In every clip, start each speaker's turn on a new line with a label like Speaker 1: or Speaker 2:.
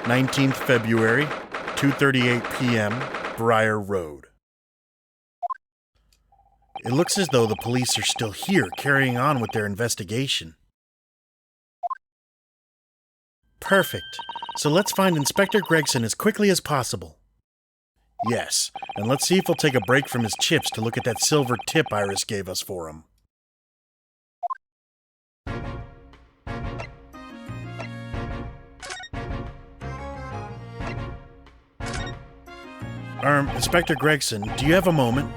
Speaker 1: 19th February, 2:38 p.m., Briar Road. It looks as though the police are still here, carrying on with their investigation. Perfect. So let's find Inspector Gregson as quickly as possible. Yes, and let's see if he'll take a break from his chips to look at that silver tip Iris gave us for him. Inspector Gregson, do you have a moment?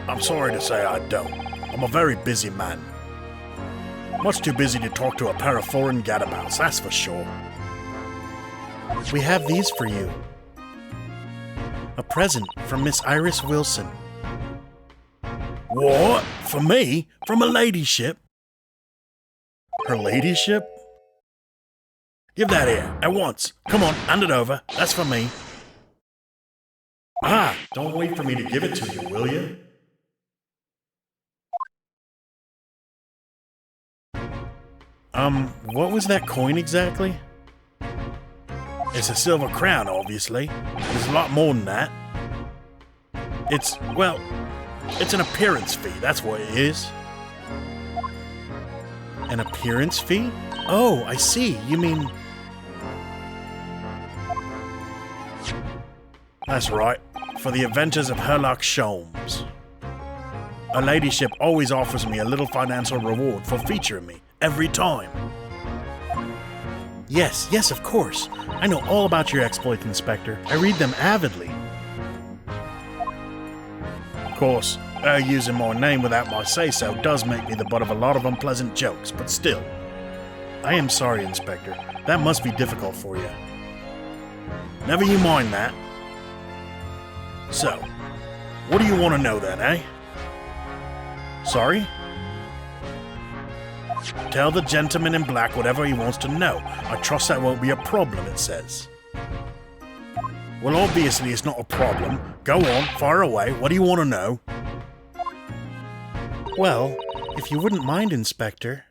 Speaker 1: I'm sorry to say I don't. I'm a very busy man. Much too busy to talk to a pair of foreign gadabouts, that's for sure. We have these for you. A present from Miss Iris Wilson. What? For me? From her ladyship? Her ladyship? Give that here, at once. Come on, hand it over. That's for me. Ah, don't wait for me to give it to you, will you? What was that coin exactly? It's a silver crown, obviously. There's a lot more than that. It's an appearance fee, that's what it is. An appearance fee? Oh, I see. You mean... That's right. For the adventures of Herlock Sholmes. Her ladyship always offers me a little financial reward for featuring me, every time. Yes, of course. I know all about your exploits, Inspector. I read them avidly. Of course, her using my name without my say-so does make me the butt of a lot of unpleasant jokes, but still. I am sorry, Inspector. That must be difficult for you. Never you mind that. So, what do you want to know then, eh? Sorry? Tell the gentleman in black whatever he wants to know. I trust that won't be a problem, it says. Well, obviously it's not a problem. Go on, fire away. What do you want to know? Well, if you wouldn't mind, Inspector,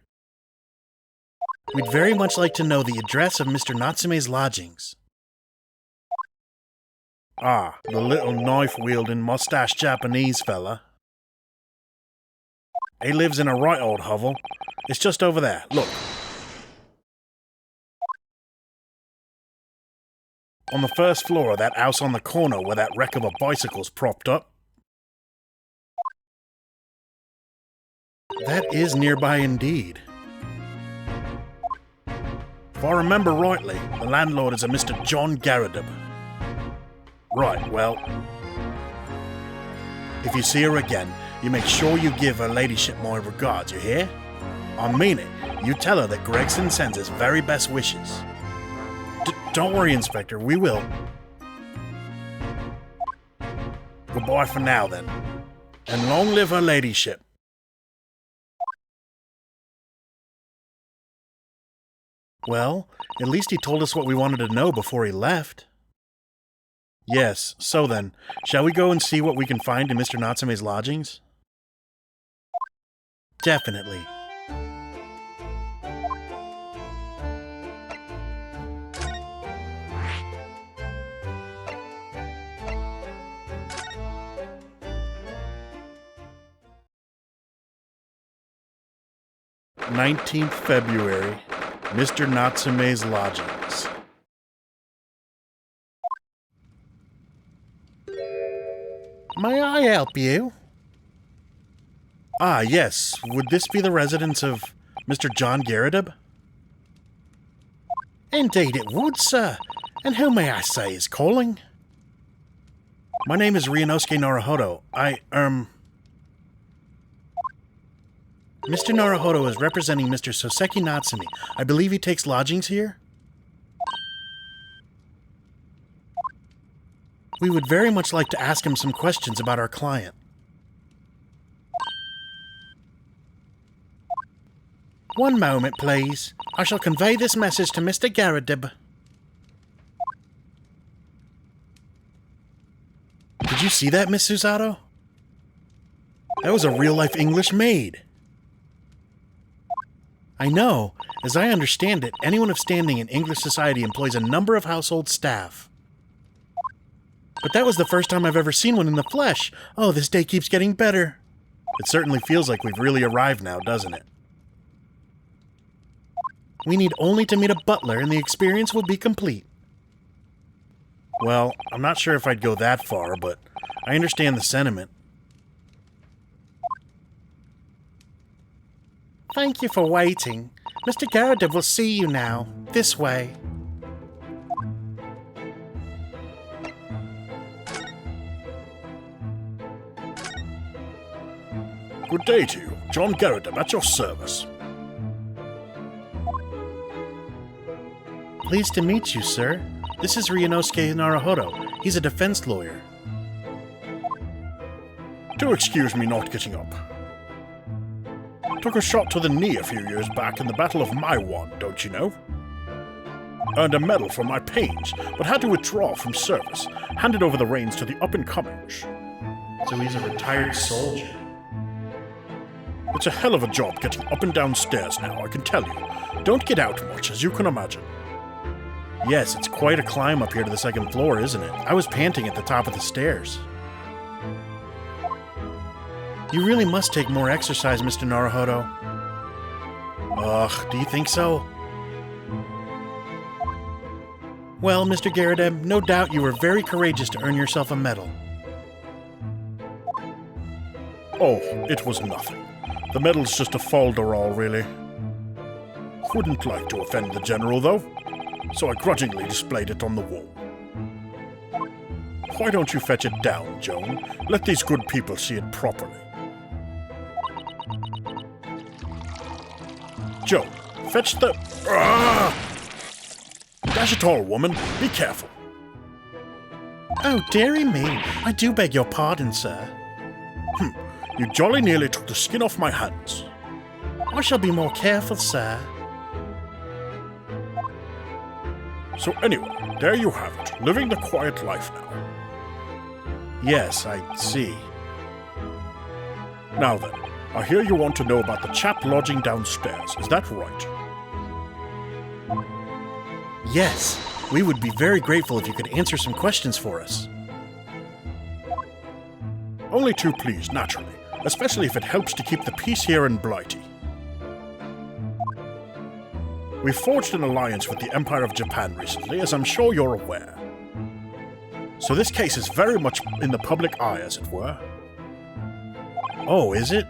Speaker 1: we'd very much like to know the address of Mr. Natsume's lodgings. Ah, the little knife-wielding, mustache Japanese fella. He lives in a right old hovel. It's just over there, look. On the first floor of that house on the corner where that wreck of a bicycle's propped up. That is nearby indeed. If I remember rightly, the landlord is a Mr. John Garrideb. Right, well, if you see her again, you make sure you give her ladyship my regards, you hear? I mean it. You tell her that Gregson sends his very best wishes. Don't worry, Inspector, we will. Goodbye for now, then. And long live her ladyship. Well, at least he told us what we wanted to know before he left. Yes, so then, shall we go and see what we can find in Mr. Natsume's lodgings? Definitely. February 19th, Mr. Natsume's lodgings. May I help you? Ah, yes. Would this be the residence of Mr. John Garrideb? Indeed it would, sir. And who may I say is calling? My name is Ryunosuke Naruhodo. Mr. Naruhodo is representing Mr. Soseki Natsume. I believe he takes lodgings here? We would very much like to ask him some questions about our client. One moment, please. I shall convey this message to Mr. Garrideb. Did you see that, Miss Susato? That was a real-life English maid. I know. As I understand it, anyone of standing in English society employs a number of household staff. But that was the first time I've ever seen one in the flesh. Oh, this day keeps getting better. It certainly feels like we've really arrived now, doesn't it? We need only to meet a butler and the experience will be complete. Well, I'm not sure if I'd go that far, but I understand the sentiment. Thank you for waiting. Mr. Garrett will see you now. This way. Good day to you. John Garrett at your service. Pleased to meet you, sir. This is Ryunosuke Naruhodo. He's a defense lawyer. Do excuse me not getting up. Took a shot to the knee a few years back in the Battle of Maiwan, don't you know? Earned a medal for my pains, but had to withdraw from service. Handed over the reins to the up-and-comings. So he's a retired soldier. It's a hell of a job getting up and down stairs now, I can tell you. Don't get out much, as you can imagine. Yes, it's quite a climb up here to the second floor, isn't it? I was panting at the top of the stairs. You really must take more exercise, Mr. Naruhodo. Ugh, do you think so? Well, Mr. Garrett, no doubt you were very courageous to earn yourself a medal. Oh, it was nothing. The medal's just a folderol, really. Wouldn't like to offend the general, though, so I grudgingly displayed it on the wall. Why don't you fetch it down, Joan? Let these good people see it properly. Joan, fetch the... Dash it all, woman. Be careful. Oh, dearie me. I do beg your pardon, sir. You jolly nearly took the skin off my hands. I shall be more careful, sir. So anyway, there you have it, living the quiet life now. Yes, I see. Now then, I hear you want to know about the chap lodging downstairs, is that right? Yes, we would be very grateful if you could answer some questions for us. Only too pleased, naturally, especially if it helps to keep the peace here in Blighty. We forged an alliance with the Empire of Japan recently, as I'm sure you're aware. So this case is very much in the public eye, as it were. Oh, is it?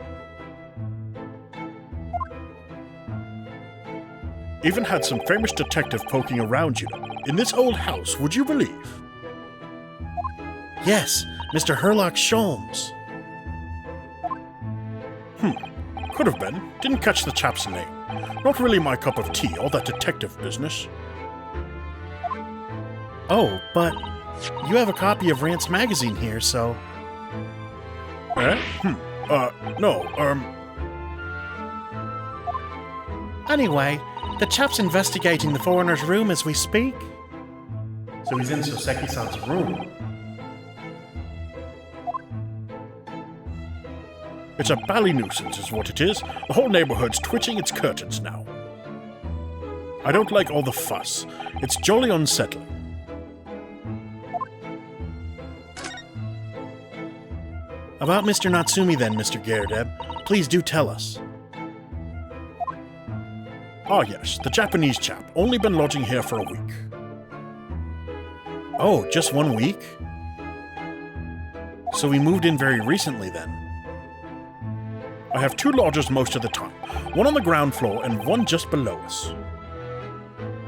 Speaker 1: Even had some famous detective poking around, you know. In this old house, would you believe? Yes, Mr. Herlock Sholmes. Could have been. Didn't catch the chap's name. Not really my cup of tea, all that detective business. Oh, but you have a copy of Rant's magazine here, so... Eh? No. Anyway, the chap's investigating the foreigner's room as we speak. So he's in Soseki-san's room. It's a bally nuisance is what it is. The whole neighborhood's twitching its curtains now. I don't like all the fuss. It's jolly unsettling. About Mr. Natsumi then, Mr. Garrett, please do tell us. Ah yes, the Japanese chap. Only been lodging here for a week. Oh, just 1 week? So we moved in very recently then. I have 2 lodgers most of the time, one on the ground floor and one just below us.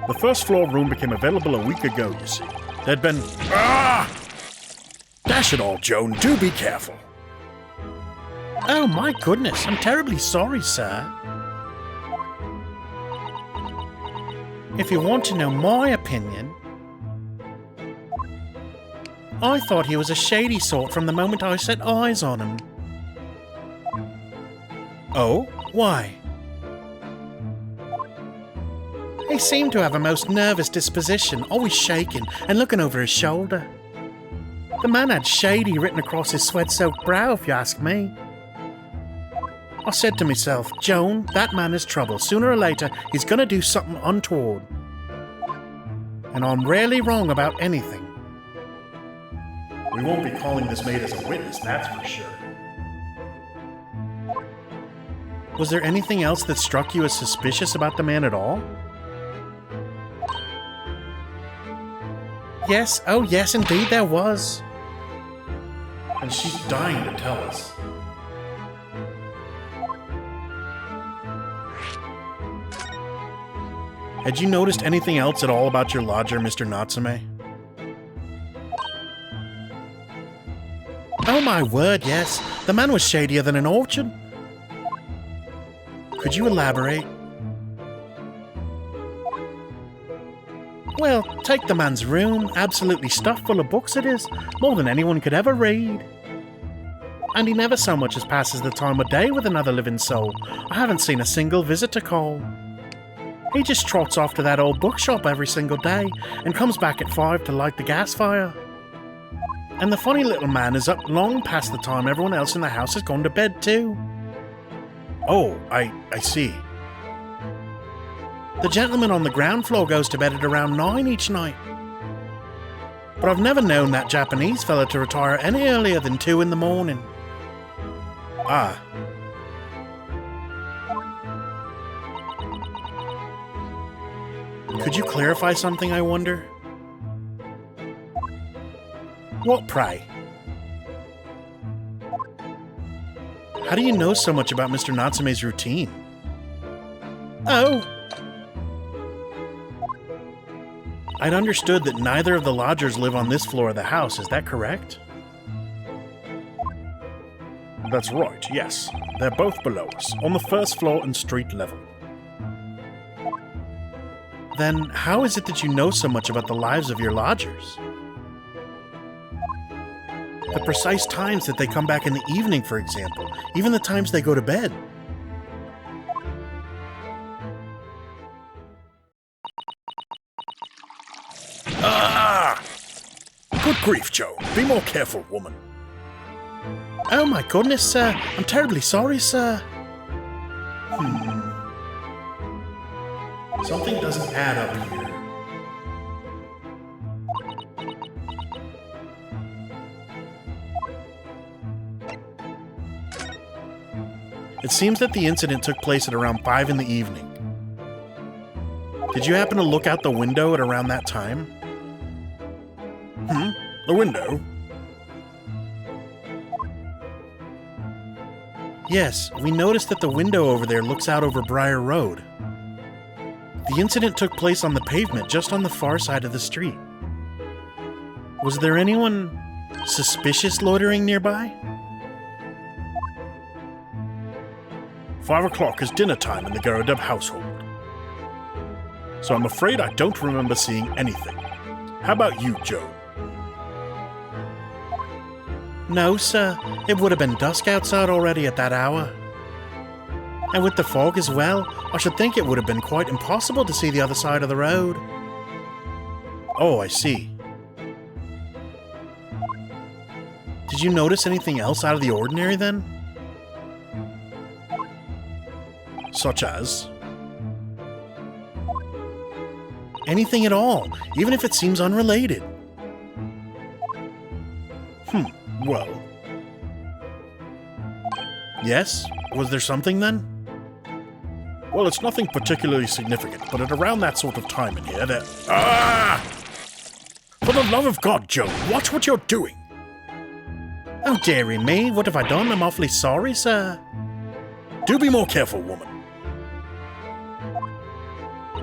Speaker 1: The first floor room became available a week ago, you see. There'd been... Dash it all, Joan, do be careful. Oh my goodness, I'm terribly sorry, sir. If you want to know my opinion, I thought he was a shady sort from the moment I set eyes on him. Oh? Why? He seemed to have a most nervous disposition, always shaking and looking over his shoulder. The man had shady written across his sweat-soaked brow, if you ask me. I said to myself, Joan, that man is trouble. Sooner or later, he's gonna do something untoward. And I'm rarely wrong about anything. We won't be calling this maid as a witness, that's for sure. Was there anything else that struck you as suspicious about the man at all? Yes, oh yes, indeed there was. And she's dying to tell us. Had you noticed anything else at all about your lodger, Mr. Natsume? Oh my word, yes. The man was shadier than an orchard. Could you elaborate? Well, take the man's room. Absolutely stuffed full of books it is. More than anyone could ever read. And he never so much as passes the time of day with another living soul. I haven't seen a single visitor call. He just trots off to that old bookshop every single day and comes back at 5 to light the gas fire. And the funny little man is up long past the time everyone else in the house has gone to bed too. Oh, I see. The gentleman on the ground floor goes to bed at around 9 each night. But I've never known that Japanese fella to retire any earlier than 2 in the morning. Ah. Could you clarify something, I wonder? What, pray? How do you know so much about Mr. Natsume's routine? Oh! I'd understood that neither of the lodgers live on this floor of the house, is that correct? That's right, yes. They're both below us, on the first floor and street level. Then how is it that you know so much about the lives of your lodgers? The precise times that they come back in the evening, for example, even the times they go to bed. Ah! Good grief, Joe. Be more careful, woman. Oh my goodness, sir. I'm terribly sorry, sir. Something doesn't add up here. It seems that the incident took place at around 5 in the evening. Did you happen to look out the window at around that time? The window? Yes, we noticed that the window over there looks out over Briar Road. The incident took place on the pavement just on the far side of the street. Was there anyone suspicious loitering nearby? 5 o'clock is dinner time in the Garudeb household. So I'm afraid I don't remember seeing anything. How about you, Joe? No, sir. It would have been dusk outside already at that hour. And with the fog as well, I should think it would have been quite impossible to see the other side of the road. Oh, I see. Did you notice anything else out of the ordinary then? Such as? Anything at all, even if it seems unrelated. Well. Yes? Was there something then? Well, it's nothing particularly significant, but at around that sort of time in here, there... Ah! For the love of God, Joe, watch what you're doing! Oh, dearie me, what have I done? I'm awfully sorry, sir. Do be more careful, woman.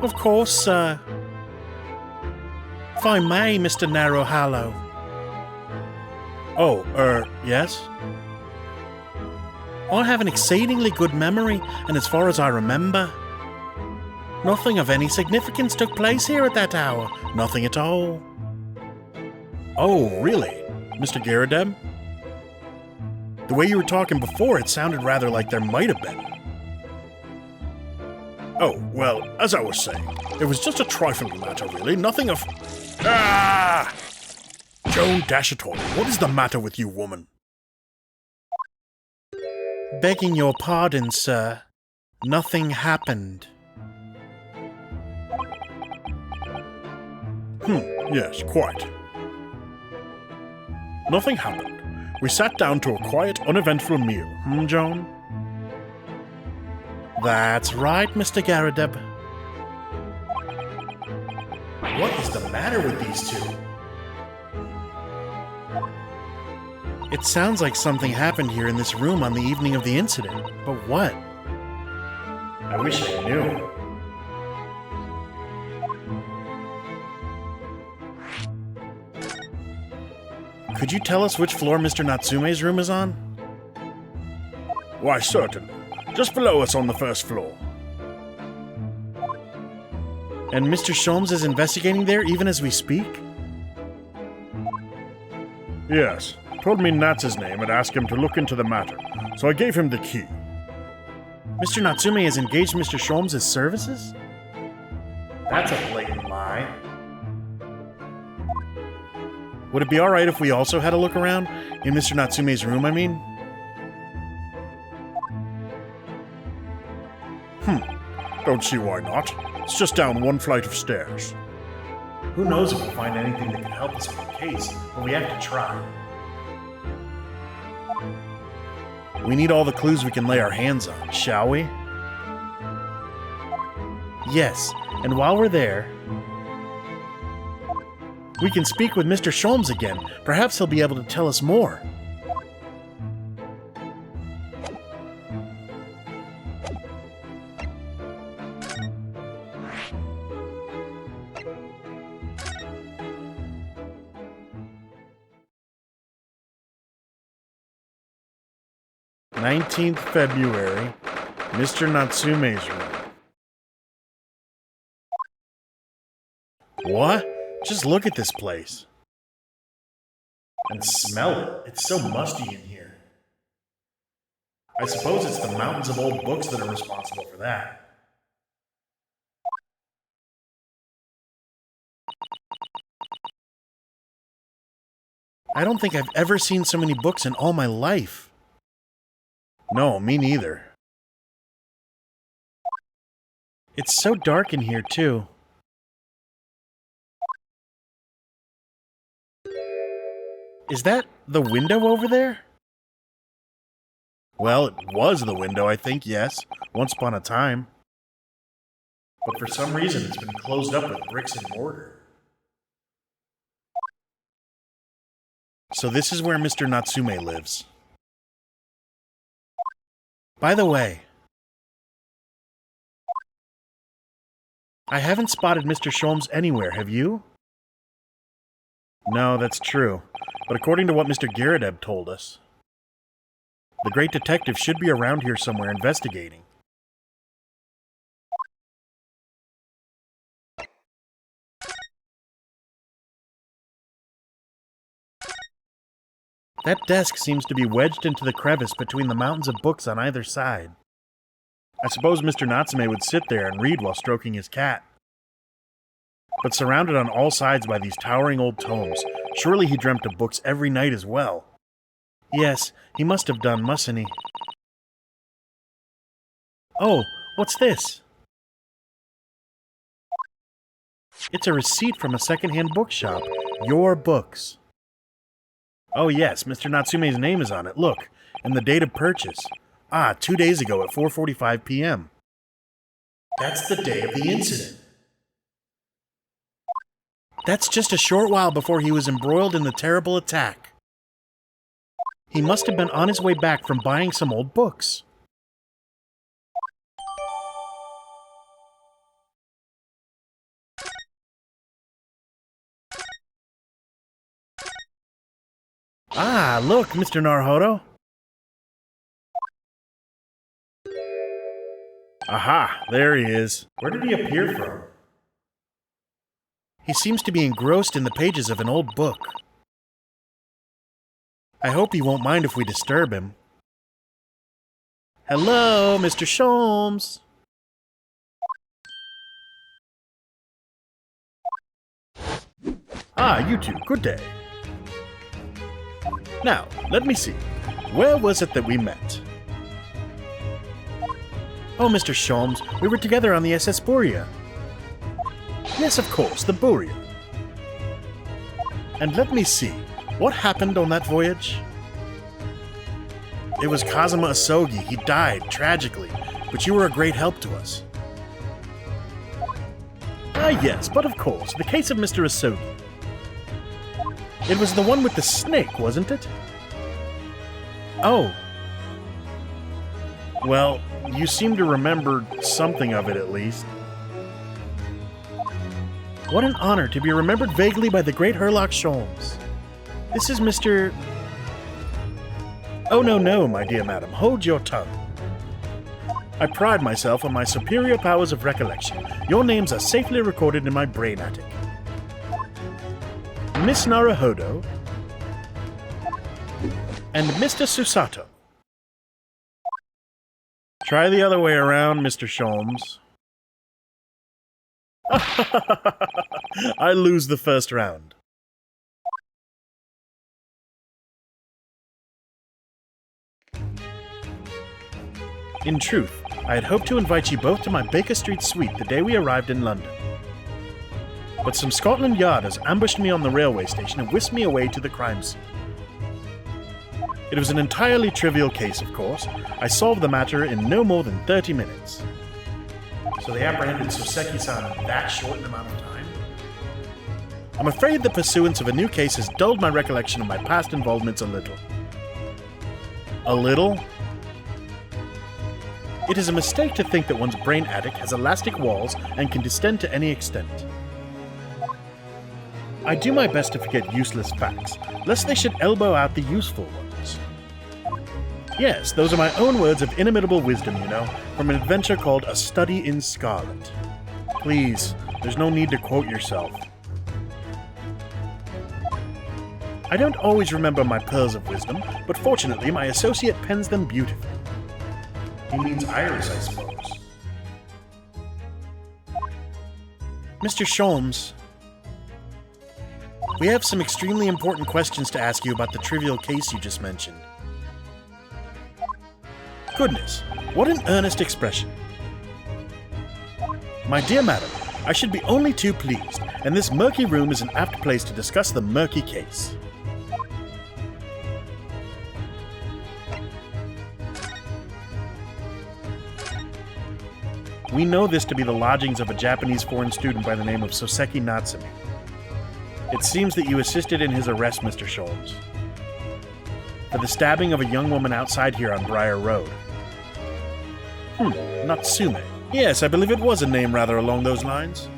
Speaker 1: Of course, sir. If I may, Mr. Narrow Hallow. Oh, yes? I have an exceedingly good memory, and as far as I remember, nothing of any significance took place here at that hour. Nothing at all. Oh, really? Mr. Garudeb? The way you were talking before, it sounded rather like there might have been. Oh, well, as I was saying, it was just a trifling matter, really. Nothing of... Ah! Joan Dashatory, what is the matter with you, woman? Begging your pardon, sir. Nothing happened.
Speaker 2: Yes, quite. Nothing happened. We sat down to a quiet, uneventful meal, Joan?
Speaker 1: That's right, Mr. Garadeb. What is the matter with these two? It sounds like something happened here in this room on the evening of the incident, but what? I wish I knew. Could you tell us which floor Mr. Natsume's room is on?
Speaker 2: Why, certainly. Just below us on the first floor.
Speaker 1: And Mr. Sholmes is investigating there even as we speak?
Speaker 2: Yes. Told me Nat's name and asked him to look into the matter, so I gave him the key.
Speaker 1: Mr. Natsume has engaged Mr. Sholmes' services? That's a blatant lie. Would it be alright if we also had a look around? In Mr. Natsume's room, I mean?
Speaker 2: Don't see why not. It's just down one flight of stairs.
Speaker 1: Who knows if we'll find anything that can help us with the case, but we have to try. We need all the clues we can lay our hands on, shall we? Yes, and while we're there, we can speak with Mr. Sholmes again. Perhaps he'll be able to tell us more. "19th February, Mr. Natsume's room." What? Just look at this place. And smell it. It's so musty in here. I suppose it's the mountains of old books that are responsible for that. I don't think I've ever seen so many books in all my life. No, me neither. It's so dark in here, too. Is that the window over there? Well, it was the window, I think, yes. Once upon a time. But for some reason, it's been closed up with bricks and mortar. So this is where Mr. Natsume lives. By the way, I haven't spotted Mr. Sholmes anywhere, have you? No, that's true. But according to what Mr. Garadeb told us, the great detective should be around here somewhere investigating. That desk seems to be wedged into the crevice between the mountains of books on either side. I suppose Mr. Natsume would sit there and read while stroking his cat. But surrounded on all sides by these towering old tomes, surely he dreamt of books every night as well. Yes, he must have done, mustn't he? Oh, what's this? It's a receipt from a second-hand bookshop. Your Books. Oh yes, Mr. Natsume's name is on it, look, and the date of purchase. 2 days ago at 4:45 p.m. That's the day of the incident. That's just a short while before he was embroiled in the terrible attack. He must have been on his way back from buying some old books. Look, Mr. Naruhodo. Aha, there he is. Where did he appear from? He seems to be engrossed in the pages of an old book. I hope he won't mind if we disturb him. Hello, Mr. Sholmes. You two, good day. Now, let me see. Where was it that we met? Oh, Mr. Sholmes, we were together on the SS Borea. Yes, of course, the Borea. And let me see, what happened on that voyage? It was Kazuma Asogi. He died, tragically, but you were a great help to us. Ah, yes, but of course, the case of Mr. Asogi. It was the one with the snake, wasn't it? Oh. Well, you seem to remember something of it, at least. What an honor to be remembered vaguely by the great Herlock Sholmes. This is Mr... Oh, no, my dear madam, hold your tongue. I pride myself on my superior powers of recollection. Your names are safely recorded in my brain attic. Miss Naruhodo and Mr. Susato. Try the other way around, Mr. Sholmes. I lose the first round. In truth, I had hoped to invite you both to my Baker Street suite the day we arrived in London. But some Scotland Yarders ambushed me on the railway station and whisked me away to the crime scene. It was an entirely trivial case, of course. I solved the matter in no more than 30 minutes. So they apprehended Soseki-san in that short an amount of time? I'm afraid the pursuance of a new case has dulled my recollection of my past involvements a little. A little? It is a mistake to think that one's brain attic has elastic walls and can distend to any extent. I do my best to forget useless facts, lest they should elbow out the useful ones. Yes, those are my own words of inimitable wisdom, you know, from an adventure called A Study in Scarlet. Please, there's no need to quote yourself. I don't always remember my pearls of wisdom, but fortunately my associate pens them beautifully. He means Iris, I suppose. Mr. Sholmes, we have some extremely important questions to ask you about the trivial case you just mentioned. Goodness, what an earnest expression. My dear madam, I should be only too pleased, and this murky room is an apt place to discuss the murky case. We know this to be the lodgings of a Japanese foreign student by the name of Soseki Natsume. It seems that you assisted in his arrest, Mr. Sholmes, for the stabbing of a young woman outside here on Briar Road. Natsume. Yes, I believe it was a name rather along those lines.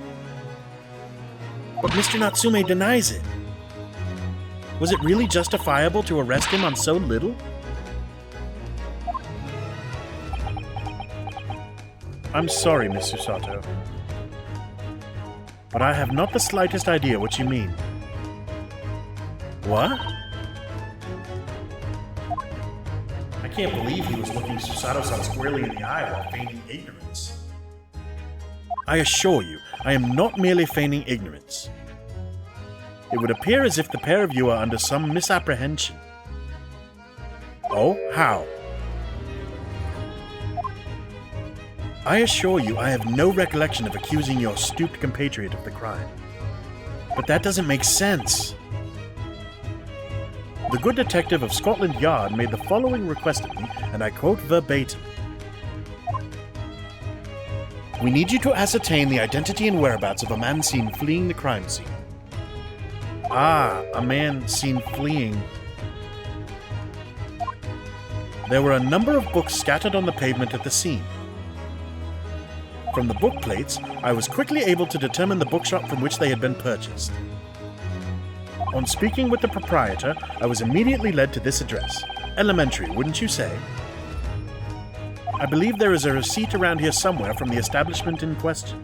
Speaker 1: But Mr. Natsume denies it. Was it really justifiable to arrest him on so little? I'm sorry, Miss Susato, but I have not the slightest idea what you mean. What? I can't believe he was looking Susato-san squarely in the eye while feigning ignorance. I assure you, I am not merely feigning ignorance. It would appear as if the pair of you are under some misapprehension. Oh, how? I assure you I have no recollection of accusing your stooped compatriot of the crime. But that doesn't make sense. The good detective of Scotland Yard made the following request of me, and I quote verbatim. We need you to ascertain the identity and whereabouts of a man seen fleeing the crime scene. Ah, a man seen fleeing. There were a number of books scattered on the pavement at the scene. From the book plates, I was quickly able to determine the bookshop from which they had been purchased. On speaking with the proprietor, I was immediately led to this address. Elementary, wouldn't you say? I believe there is a receipt around here somewhere from the establishment in question.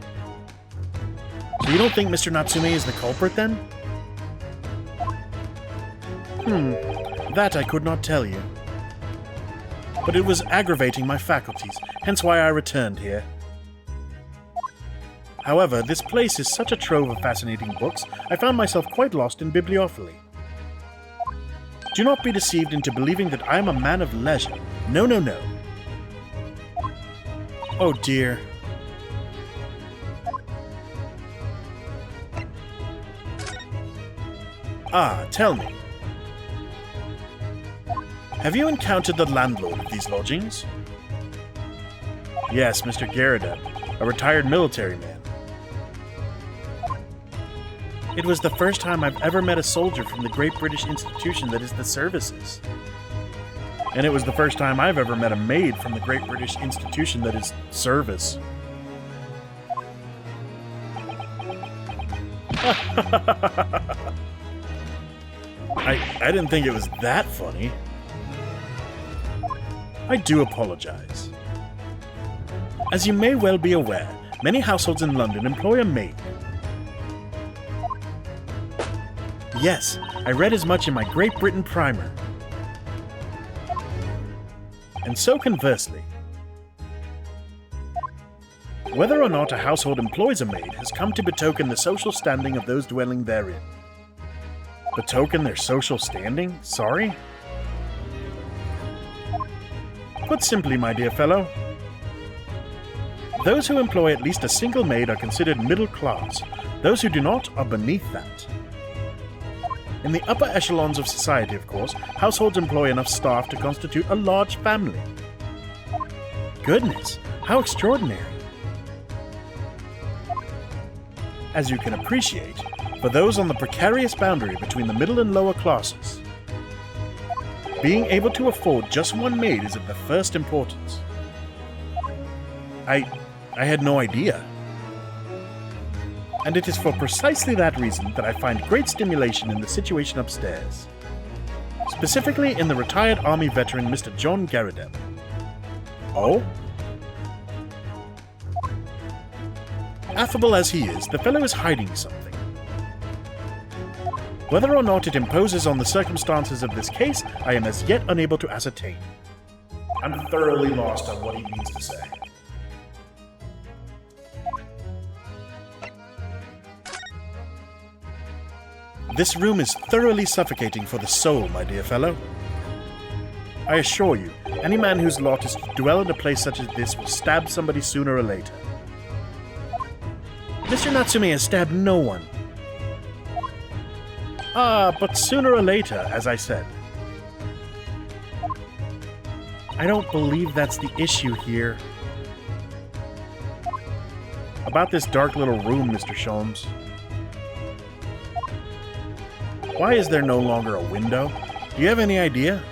Speaker 1: So you don't think Mr. Natsume is the culprit, then? That I could not tell you. But it was aggravating my faculties, hence why I returned here. However, this place is such a trove of fascinating books, I found myself quite lost in bibliophily. Do not be deceived into believing that I am a man of leisure. No. Oh dear. Ah, tell me. Have you encountered the landlord of these lodgings? Yes, Mr. Garadeb, a retired military man. It was the first time I've ever met a soldier from the great British institution that is the services. And it was the first time I've ever met a maid from the great British institution that is service. I didn't think it was that funny. I do apologize. As you may well be aware, many households in London employ a maid. Yes, I read as much in my Great Britain primer. And so conversely, whether or not a household employs a maid has come to betoken the social standing of those dwelling therein. Betoken their social standing? Sorry? Put simply, my dear fellow, those who employ at least a single maid are considered middle class. Those who do not are beneath that. In the upper echelons of society, of course, households employ enough staff to constitute a large family. Goodness, how extraordinary. As you can appreciate, for those on the precarious boundary between the middle and lower classes, being able to afford just one maid is of the first importance. I had no idea. And it is for precisely that reason that I find great stimulation in the situation upstairs. Specifically in the retired Army veteran Mr. John Garadeb. Oh? Affable as he is, the fellow is hiding something. Whether or not it imposes on the circumstances of this case, I am as yet unable to ascertain. I'm thoroughly lost on what he means to say. This room is thoroughly suffocating for the soul, my dear fellow. I assure you, any man whose lot is to dwell in a place such as this will stab somebody sooner or later. Mr. Natsume has stabbed no one. Ah, but sooner or later, as I said. I don't believe that's the issue here. About this dark little room, Mr. Sholmes. Why is there no longer a window? Do you have any idea?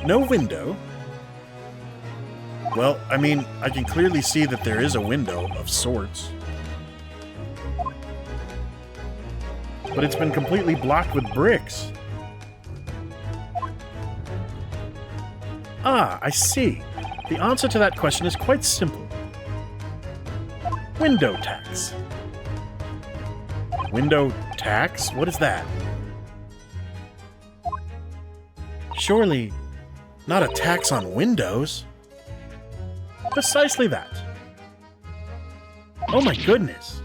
Speaker 1: No window? Well, I mean, I can clearly see that there is a window of sorts. But it's been completely blocked with bricks. Ah, I see. The answer to that question is quite simple. Window tax. Window tax? What is that? Surely not a tax on windows? Precisely that. Oh my goodness.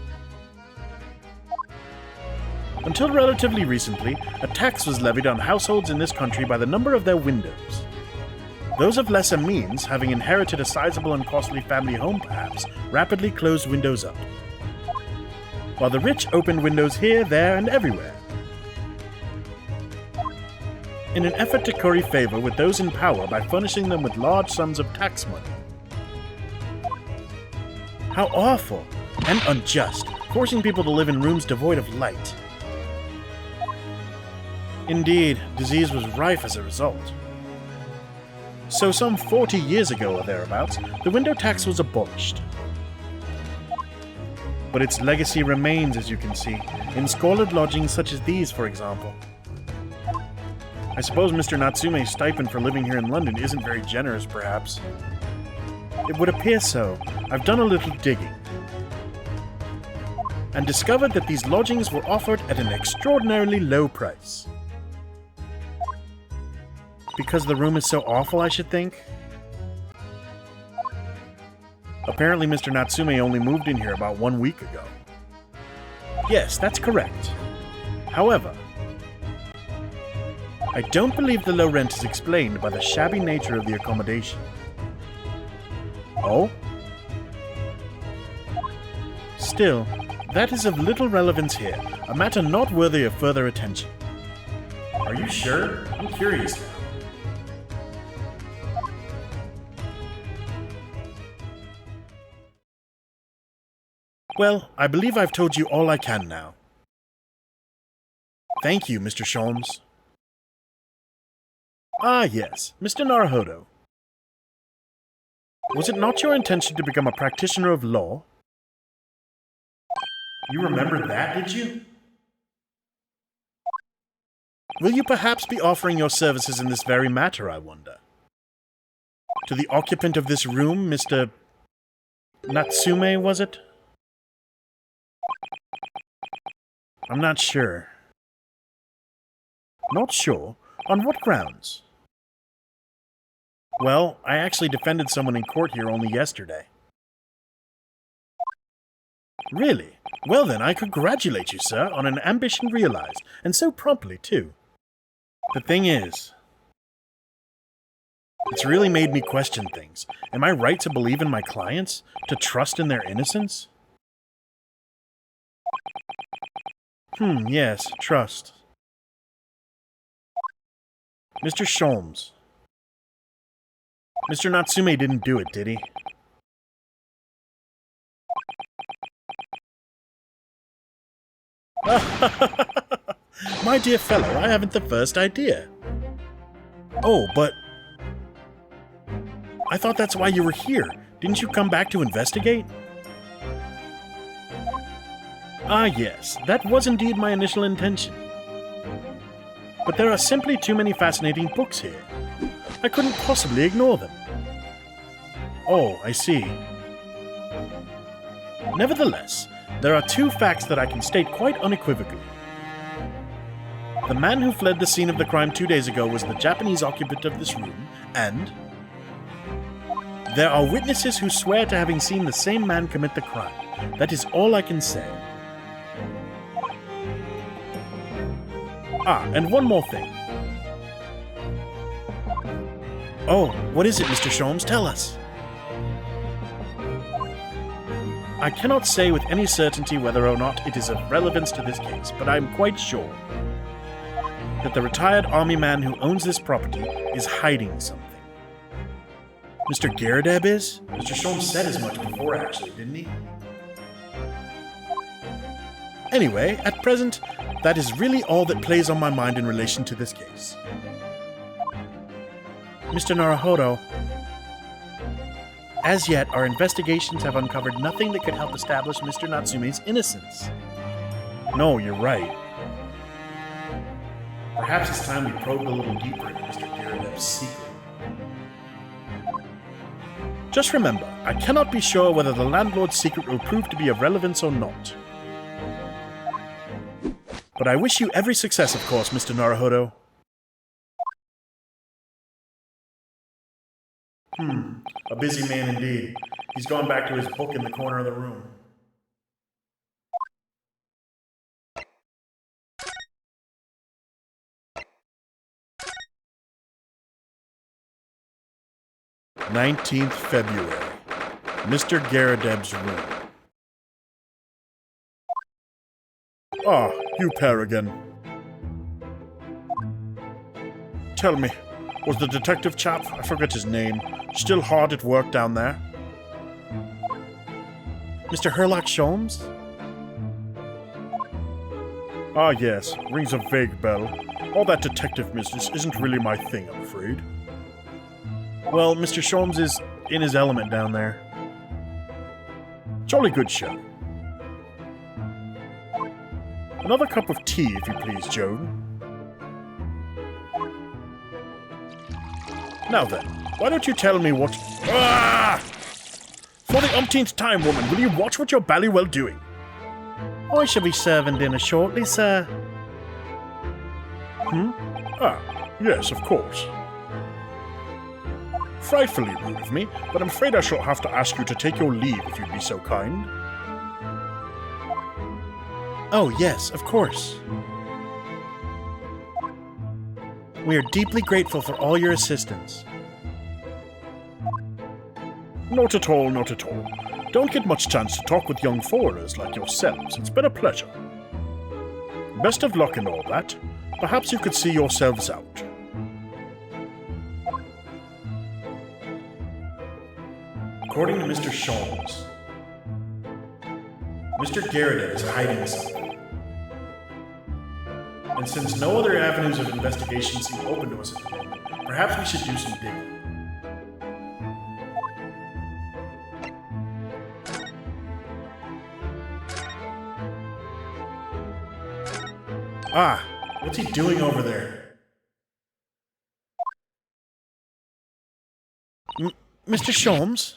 Speaker 1: Until relatively recently, a tax was levied on households in this country by the number of their windows. Those of lesser means, having inherited a sizable and costly family home perhaps, rapidly closed windows up, while the rich opened windows here, there, and everywhere. In an effort to curry favor with those in power by furnishing them with large sums of tax money. How awful and unjust, forcing people to live in rooms devoid of light. Indeed, disease was rife as a result. So some 40 years ago or thereabouts, the window tax was abolished. But its legacy remains, as you can see, in squalid lodgings such as these, for example. I suppose Mr. Natsume's stipend for living here in London isn't very generous, perhaps. It would appear so. I've done a little digging, and discovered that these lodgings were offered at an extraordinarily low price. Because the room is so awful, I should think? Apparently Mr. Natsume only moved in here about 1 week ago. Yes, that's correct. However, I don't believe the low rent is explained by the shabby nature of the accommodation. Oh? Still, that is of little relevance here, a matter not worthy of further attention. Are you sure? I'm curious now. Well, I believe I've told you all I can now. Thank you, Mr. Sholmes. Ah, yes, Mr. Naruhodo. Was it not your intention to become a practitioner of law? You remembered that, did you? Will you perhaps be offering your services in this very matter, I wonder? To the occupant of this room, Mr. Natsume, was it? I'm not sure. Not sure? On what grounds? Well, I actually defended someone in court here only yesterday. Really? Well then, I congratulate you, sir, on an ambition realized, and so promptly, too. The thing is, it's really made me question things. Am I right to believe in my clients? To trust in their innocence? Yes, trust. Mr. Sholmes. Mr. Natsume didn't do it, did he? My dear fellow, I haven't the first idea. Oh, but... I thought that's why you were here. Didn't you come back to investigate? Ah, yes, that was indeed my initial intention. But there are simply too many fascinating books here. I couldn't possibly ignore them. Oh, I see. Nevertheless, there are two facts that I can state quite unequivocally. The man who fled the scene of the crime 2 days ago was the Japanese occupant of this room, and there are witnesses who swear to having seen the same man commit the crime. That is all I can say. Ah, and one more thing. Oh, what is it, Mr. Sholmes? Tell us. I cannot say with any certainty whether or not it is of relevance to this case, but I am quite sure that the retired army man who owns this property is hiding something. Mr. Garadeb is? Mr. Sholmes said as much before, actually, didn't he? Anyway, at present, that is really all that plays on my mind in relation to this case. Mr. Naruhodo, as yet, our investigations have uncovered nothing that could help establish Mr. Natsume's innocence. No, you're right. Perhaps it's time we probed a little deeper into Mr. Garadeb's secret. Just remember, I cannot be sure whether the landlord's secret will prove to be of relevance or not. But I wish you every success, of course, Mr. Naruhodo. A busy man indeed. He's gone back to his book in the corner of the room. "19th February. Mr. Garadeb's room. Ah, you pair again. Tell me, was the detective chap, I forget his name, still hard at work down there? Mr. Herlock Sholmes? Ah, yes, rings a vague bell. All that detective business isn't really my thing, I'm afraid. Well, Mr. Sholmes is in his element down there. Jolly good show. Another cup of tea, if you please, Joan. Now then, why don't you tell me what... Ah! For the umpteenth time, woman, will you watch what you're ballywell doing? I shall be serving dinner shortly, sir. Ah, yes, of course. Frightfully rude of me, but I'm afraid I shall have to ask you to take your leave if you'd be so kind. Oh, yes, of course. We are deeply grateful for all your assistance.
Speaker 2: Not at all, not at all. Don't get much chance to talk with young foreigners like yourselves. It's been a pleasure. Best of luck and all that. Perhaps you could see yourselves out.
Speaker 1: According to Mr. Sholmes, Mr. Garrett is hiding something. And since no other avenues of investigation seem open to us at the moment, perhaps we should do some digging. Ah, what's he doing over there?
Speaker 2: Mr. Sholmes?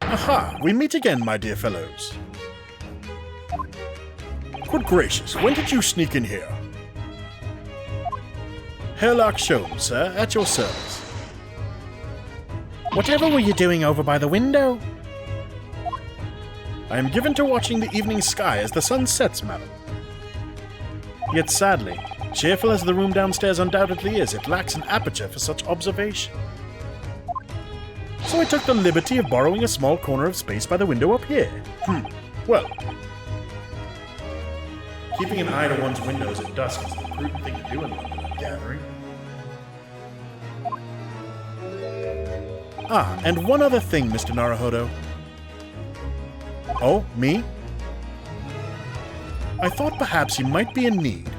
Speaker 2: Aha, we meet again, my dear fellows. Good gracious, when did you sneak in here? Herlock Sholmes, sir, at your service.
Speaker 3: Whatever were you doing over by the window?
Speaker 2: I am given to watching the evening sky as the sun sets, madam. Yet sadly, cheerful as the room downstairs undoubtedly is, it lacks an aperture for such observation. So I took the liberty of borrowing a small corner of space by the window up here. Well,
Speaker 1: Keeping an eye to one's windows at dusk is the prudent thing to do in London, I'm gathering.
Speaker 2: ah, and one other thing, Mr. Naruhodo. Oh, me? I thought perhaps you might be in need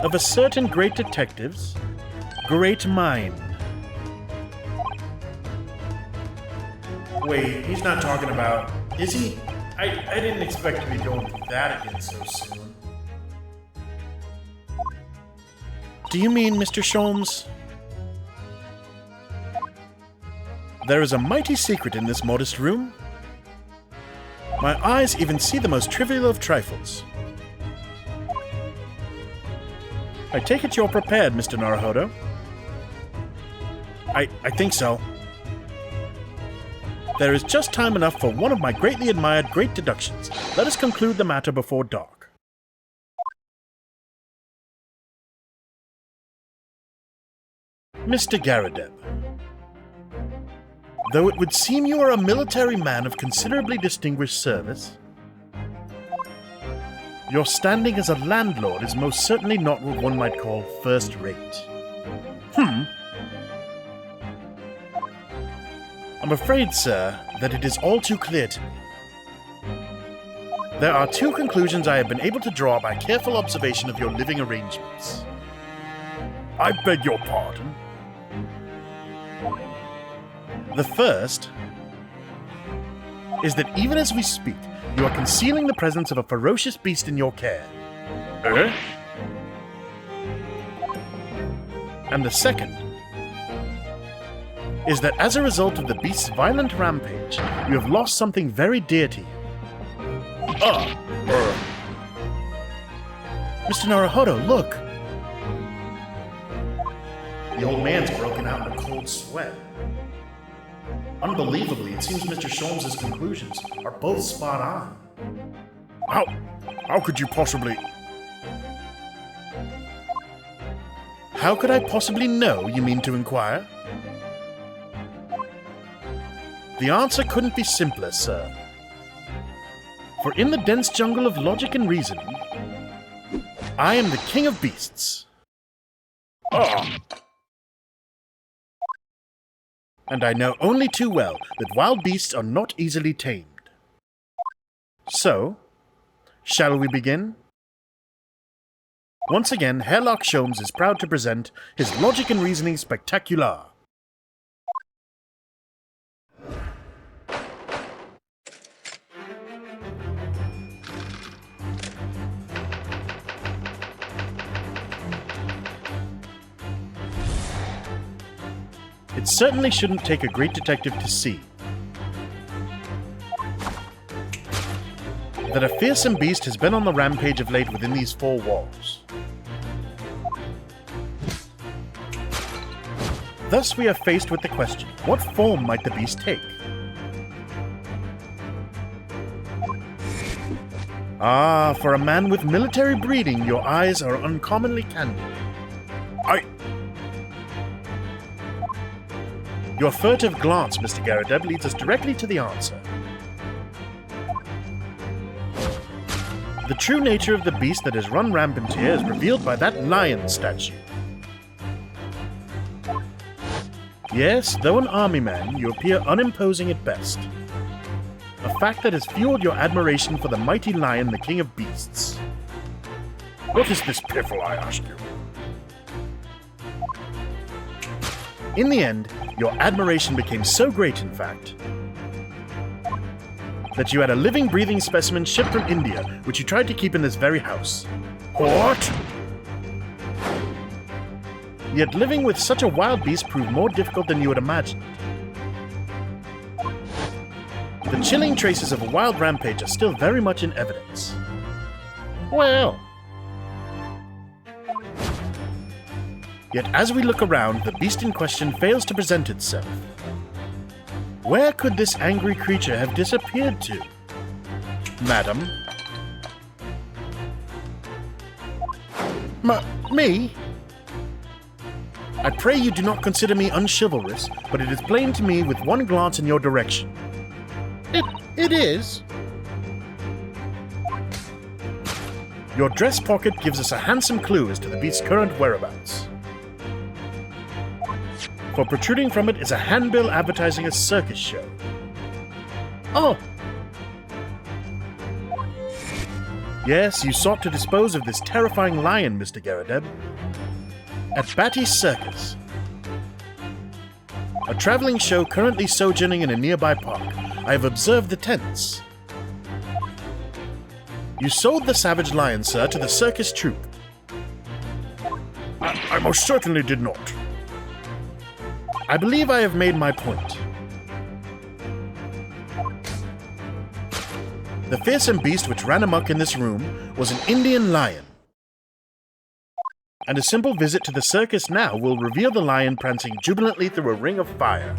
Speaker 2: of a certain great detective's great mind.
Speaker 1: Wait, he's not talking about... Is he? I didn't expect to be going through that again so soon.
Speaker 2: Do you mean, Mr. Sholmes? There is a mighty secret in this modest room. My eyes even see the most trivial of trifles. I take it you're prepared, Mr. Naruhodo. I think so. There is just time enough for one of my greatly admired great deductions. Let us conclude the matter before dark. Mr. Garradeb, though it would seem you are a military man of considerably distinguished service, your standing as a landlord is most certainly not what one might call first-rate. I'm afraid, sir, that it is all too clear to me. There are two conclusions I have been able to draw by careful observation of your living arrangements. I beg your pardon? The first is that even as we speak, you are concealing the presence of a ferocious beast in your care. And the second is that as a result of the beast's violent rampage, you have lost something very dear to you. Mr. Naruhodo, look!
Speaker 1: The old man's broken out in a cold sweat. Unbelievably, it seems Mr. Sholmes' conclusions are both spot on.
Speaker 2: How could you possibly... How could I possibly know, you mean to inquire? The answer couldn't be simpler, sir. For in the dense jungle of logic and reasoning, I am the king of beasts. And I know only too well that wild beasts are not easily tamed. So, shall we begin? Once again, Herlock Sholmes is proud to present his Logic and Reasoning Spectacular. It certainly shouldn't take a great detective to see that a fearsome beast has been on the rampage of late within these four walls. Thus we are faced with the question, what form might the beast take? Ah, for a man with military breeding, your eyes are uncommonly candid. Your furtive glance, Mr. Garadeb, leads us directly to the answer. The true nature of the beast that has run rampant here is revealed by that lion statue. Yes, though an army man, you appear unimposing at best. A fact that has fueled your admiration for the mighty lion, the king of beasts.
Speaker 1: What is this piffle, I ask you?
Speaker 2: In the end, your admiration became so great, in fact, that you had a living, breathing specimen shipped from India, which you tried to keep in this very house.
Speaker 1: What?
Speaker 2: Yet living with such a wild beast proved more difficult than you had imagined. The chilling traces of a wild rampage are still very much in evidence.
Speaker 1: Well.
Speaker 2: Yet as we look around, the beast in question fails to present itself. Where could this angry creature have disappeared to? Madam?
Speaker 1: Me?
Speaker 2: I pray you do not consider me unchivalrous, but it is plain to me with one glance in your direction.
Speaker 1: It is.
Speaker 2: Your dress pocket gives us a handsome clue as to the beast's current whereabouts. For protruding from it is a handbill advertising a circus show.
Speaker 1: Oh!
Speaker 2: Yes, you sought to dispose of this terrifying lion, Mr. Garadeb. At Batty's Circus, a traveling show currently sojourning in a nearby park. I have observed the tents. You sold the savage lion, sir, to the circus troupe.
Speaker 1: I most certainly did not.
Speaker 2: I believe I have made my point. The fearsome beast which ran amok in this room was an Indian lion. And a simple visit to the circus now will reveal the lion prancing jubilantly through a ring of fire.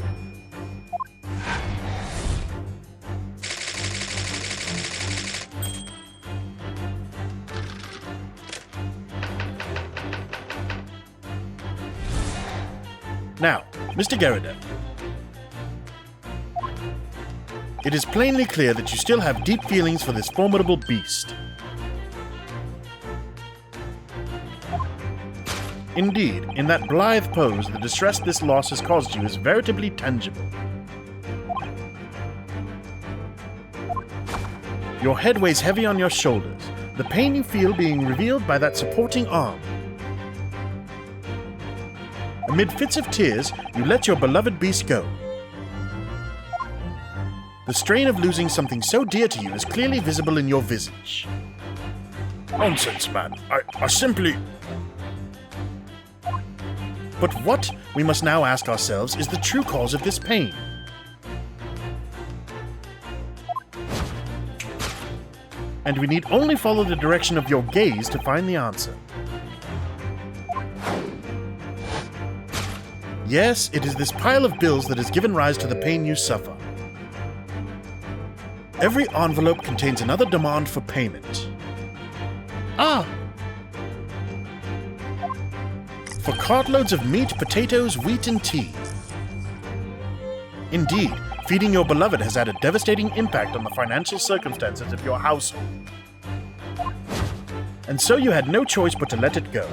Speaker 2: Now, Mr. Garadeb, it is plainly clear that you still have deep feelings for this formidable beast. Indeed, in that blithe pose, the distress this loss has caused you is veritably tangible. Your head weighs heavy on your shoulders, the pain you feel being revealed by that supporting arm. Amid fits of tears, you let your beloved beast go. The strain of losing something so dear to you is clearly visible in your visage.
Speaker 1: Nonsense, man. I simply...
Speaker 2: But what, we must now ask ourselves, is the true cause of this pain? And we need only follow the direction of your gaze to find the answer. Yes, it is this pile of bills that has given rise to the pain you suffer. Every envelope contains another demand for payment.
Speaker 1: Ah!
Speaker 2: For cartloads of meat, potatoes, wheat, and tea. Indeed, feeding your beloved has had a devastating impact on the financial circumstances of your household. And so you had no choice but to let it go.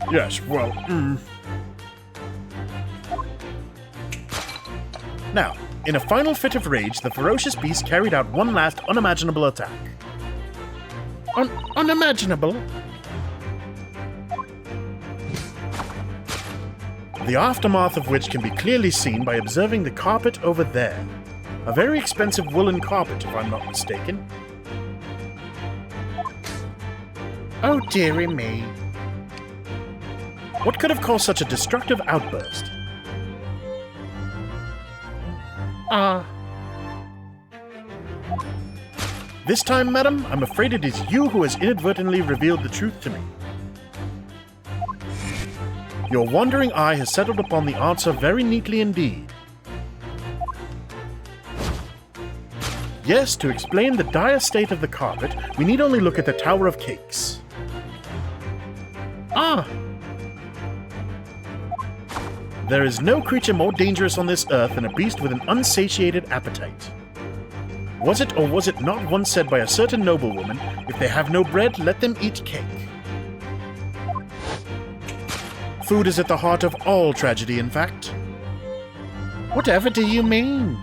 Speaker 1: Yes, well,
Speaker 2: Now, in a final fit of rage, the ferocious beast carried out one last unimaginable attack.
Speaker 1: Unimaginable?
Speaker 2: The aftermath of which can be clearly seen by observing the carpet over there. A very expensive woolen carpet, if I'm not mistaken.
Speaker 1: Oh, dearie me.
Speaker 2: What could have caused such a destructive outburst? This time, madam, I'm afraid it is you who has inadvertently revealed the truth to me. Your wandering eye has settled upon the answer very neatly indeed. Yes, to explain the dire state of the carpet, we need only look at the Tower of Cakes. There is no creature more dangerous on this earth than a beast with an unsatiated appetite. Was it or was it not once said by a certain noblewoman, if they have no bread, let them eat cake? Food is at the heart of all tragedy, in fact.
Speaker 3: Whatever do you mean?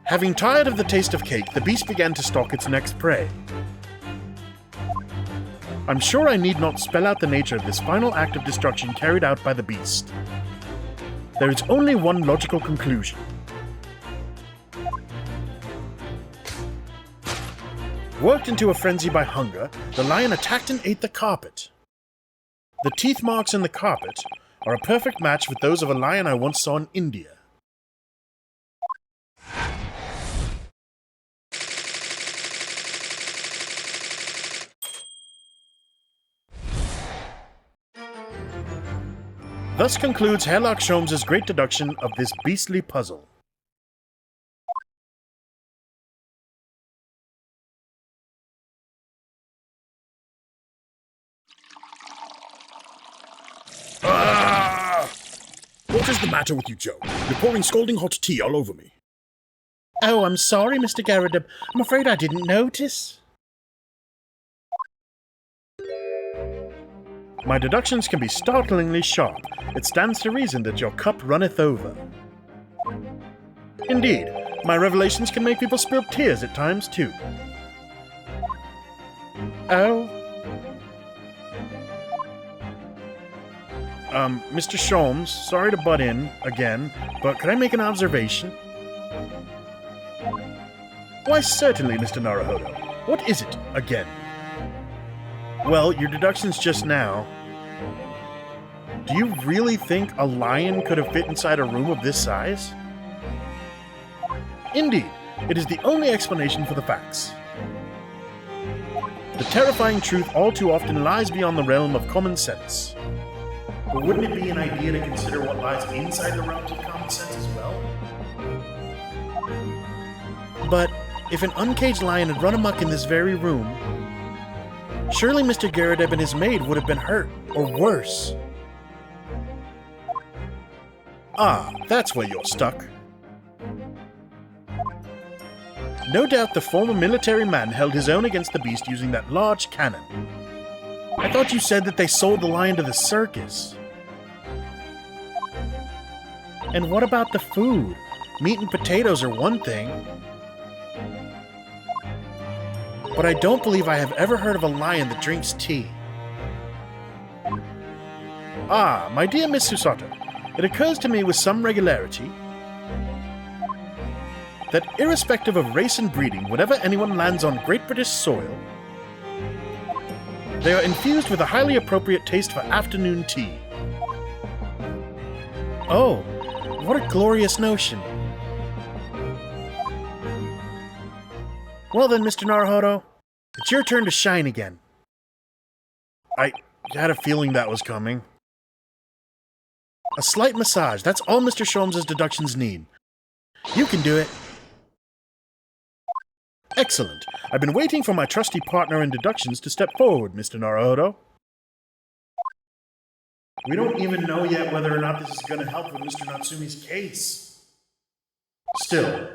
Speaker 2: Having tired of the taste of cake, the beast began to stalk its next prey. I'm sure I need not spell out the nature of this final act of destruction carried out by the beast. There is only one logical conclusion. Worked into a frenzy by hunger, the lion attacked and ate the carpet. The teeth marks in the carpet are a perfect match with those of a lion I once saw in India. Thus concludes Sherlock Sholmes' great deduction of this beastly puzzle.
Speaker 1: What is the matter with you, Joe? You're pouring scalding hot tea all over me.
Speaker 3: Oh, I'm sorry, Mr. Garrideb. I'm afraid I didn't notice.
Speaker 2: My deductions can be startlingly sharp. It stands to reason that your cup runneth over. Indeed, my revelations can make people spill tears at times, too.
Speaker 3: Oh?
Speaker 2: Mr. Sholmes, sorry to butt in, again, but could I make an observation? Why, certainly, Mr. Naruhodo. What is it, again? Well, your deductions just now. Do you really think a lion could have fit inside a room of this size? Indeed, it is the only explanation for the facts. The terrifying truth all too often lies beyond the realm of common sense. But wouldn't it be an idea to consider what lies inside the realms of common sense as well? But if an uncaged lion had run amok in this very room, surely Mr. Garrideb and his maid would have been hurt, or worse. Ah, that's where you're stuck. No doubt the former military man held his own against the beast using that large cannon. I thought you said that they sold the lion to the circus. And what about the food? Meat and potatoes are one thing. But I don't believe I have ever heard of a lion that drinks tea. Ah, my dear Miss Susato, it occurs to me with some regularity that irrespective of race and breeding, whenever anyone lands on Great British soil, they are infused with a highly appropriate taste for afternoon tea. Oh, what a glorious notion. Well then, Mr. Naruhodo, it's your turn to shine again. I had a feeling that was coming. A slight massage, that's all Mr. Sholmes' deductions need. You can do it. Excellent. I've been waiting for my trusty partner in deductions to step forward, Mr. Naruhodo. We don't even know yet whether or not this is going to help with Mr. Natsumi's case. Still,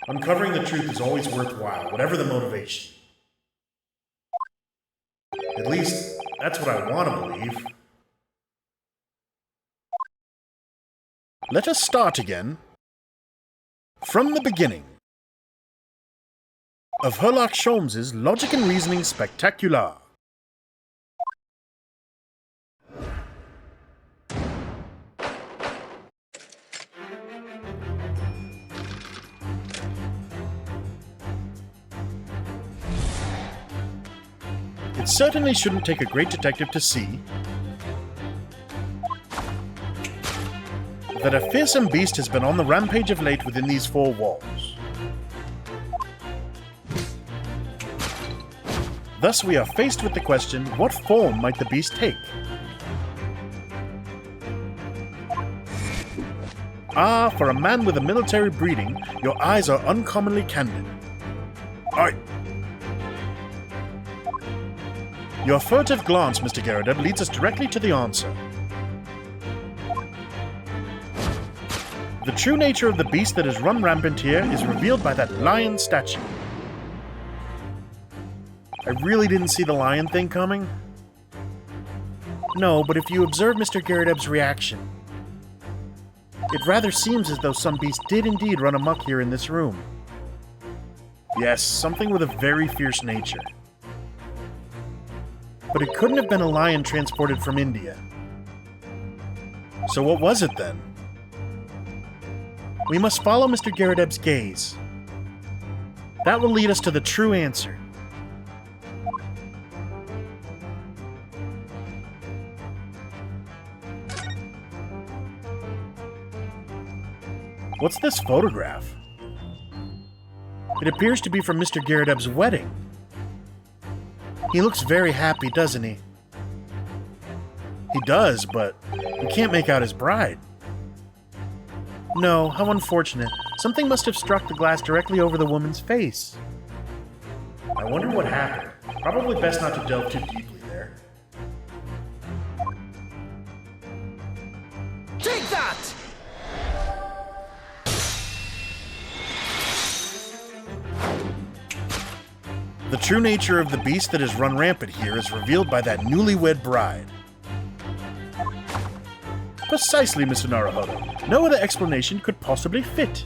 Speaker 2: uncovering the truth is always worthwhile, whatever the motivation. At least, that's what I want to believe. Let us start again from the beginning of Sherlock Sholmes' Logic and Reasoning Spectacular. It certainly shouldn't take a great detective to see that a fearsome beast has been on the rampage of late within these four walls. Thus we are faced with the question, what form might the beast take? Ah, for a man with a military breeding, your eyes are uncommonly candid. Your furtive glance, Mr. Garrideb, leads us directly to the answer. The true nature of the beast that has run rampant here is revealed by that lion statue. I really didn't see the lion thing coming. No, but if you observe Mr. Garrideb's reaction, it rather seems as though some beast did indeed run amok here in this room. Yes, something with a very fierce nature. But it couldn't have been a lion transported from India. So what was it then? We must follow Mr. Garrideb's gaze. That will lead us to the true answer. What's this photograph? It appears to be from Mr. Garrideb's wedding. He looks very happy, doesn't he? He does, but we can't make out his bride. No, how unfortunate. Something must have struck the glass directly over the woman's face. I wonder what happened. Probably best not to delve too deeply there.
Speaker 4: Take that!
Speaker 2: The true nature of the beast that has run rampant here is revealed by that newlywed bride. Precisely, Mr. Naruhodo. No other explanation could possibly fit.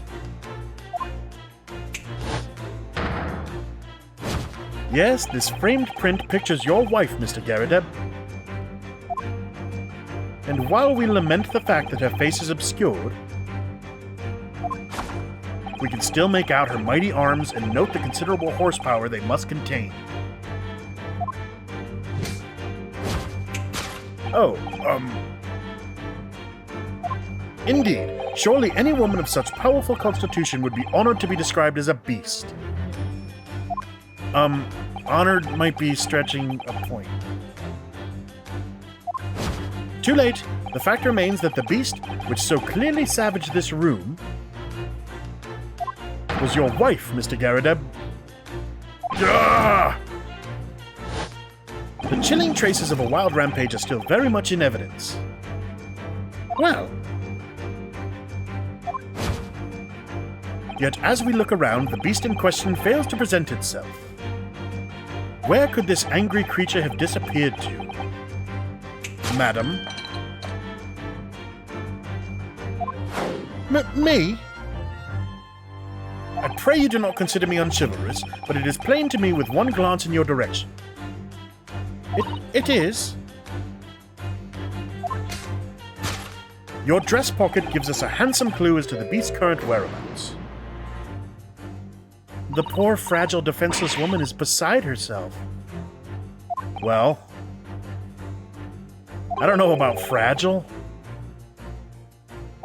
Speaker 2: Yes, this framed print pictures your wife, Mr. Garrideb. And while we lament the fact that her face is obscured, we can still make out her mighty arms and note the considerable horsepower they must contain. Oh, Indeed, surely any woman of such powerful constitution would be honored to be described as a beast. Honored might be stretching a point. Too late. The fact remains that the beast, which so clearly savaged this room, was your wife, Mr. Garrideb. Gah! The chilling traces of a wild rampage are still very much in evidence. Well. Yet as we look around, the beast in question fails to present itself. Where could this angry creature have disappeared to? Madam? Me? I pray you do not consider me unchivalrous, but it is plain to me with one glance in your direction. It is. Your dress pocket gives us a handsome clue as to the beast's current whereabouts. The poor, fragile, defenseless woman is beside herself. Well, I don't know about fragile.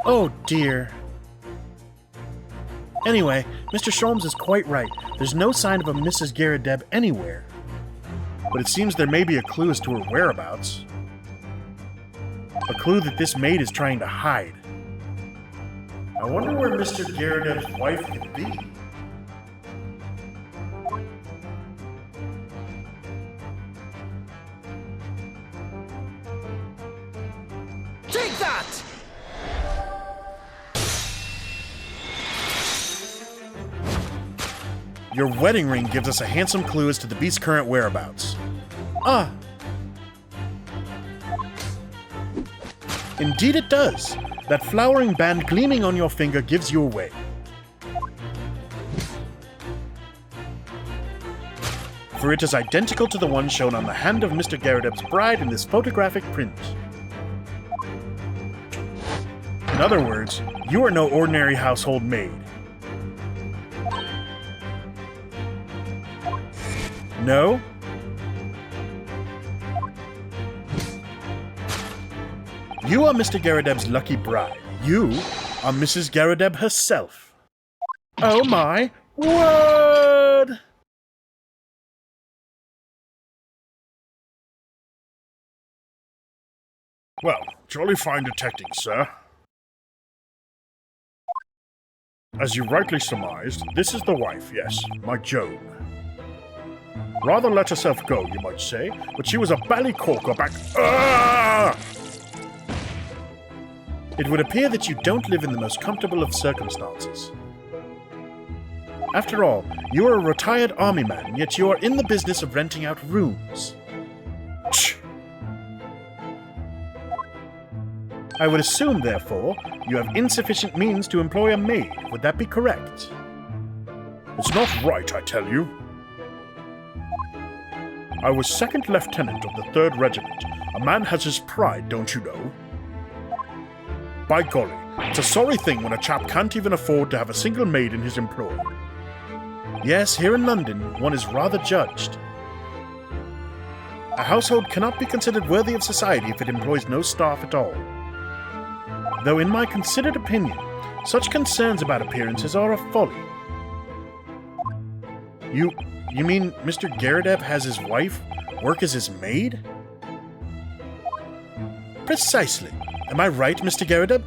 Speaker 2: Oh dear. Anyway, Mr. Sholmes is quite right. There's no sign of a Mrs. Garrideb anywhere. But it seems there may be a clue as to her whereabouts. A clue that this maid is trying to hide. I wonder where Mr. Garrideb's wife could be.
Speaker 4: Take that!
Speaker 2: Your wedding ring gives us a handsome clue as to the beast's current whereabouts. Ah! Indeed it does. That flowering band gleaming on your finger gives you away. For it is identical to the one shown on the hand of Mr. Garrideb's bride in this photographic print. In other words, you are no ordinary household maid. No? You are Mr. Garrideb's lucky bride. You are Mrs. Garrideb herself. Oh my word!
Speaker 1: Well, jolly fine detecting, sir. As you rightly surmised, this is the wife, yes, my Joan. Rather let herself go, you might say, but she was a bally corker back. Ah!
Speaker 2: It would appear that you don't live in the most comfortable of circumstances. After all, you are a retired army man, yet you are in the business of renting out rooms. Tch. I would assume, therefore, you have insufficient means to employ a maid. Would that be correct?
Speaker 1: It's not right, I tell you. I was second lieutenant of the 3rd Regiment. A man has his pride, don't you know? By golly, it's a sorry thing when a chap can't even afford to have a single maid in his employ.
Speaker 2: Yes, here in London, one is rather judged. A household cannot be considered worthy of society if it employs no staff at all. Though in my considered opinion, such concerns about appearances are a folly. You mean Mr. Garadeb has his wife work as his maid? Precisely. Am I right, Mr. Garadeb?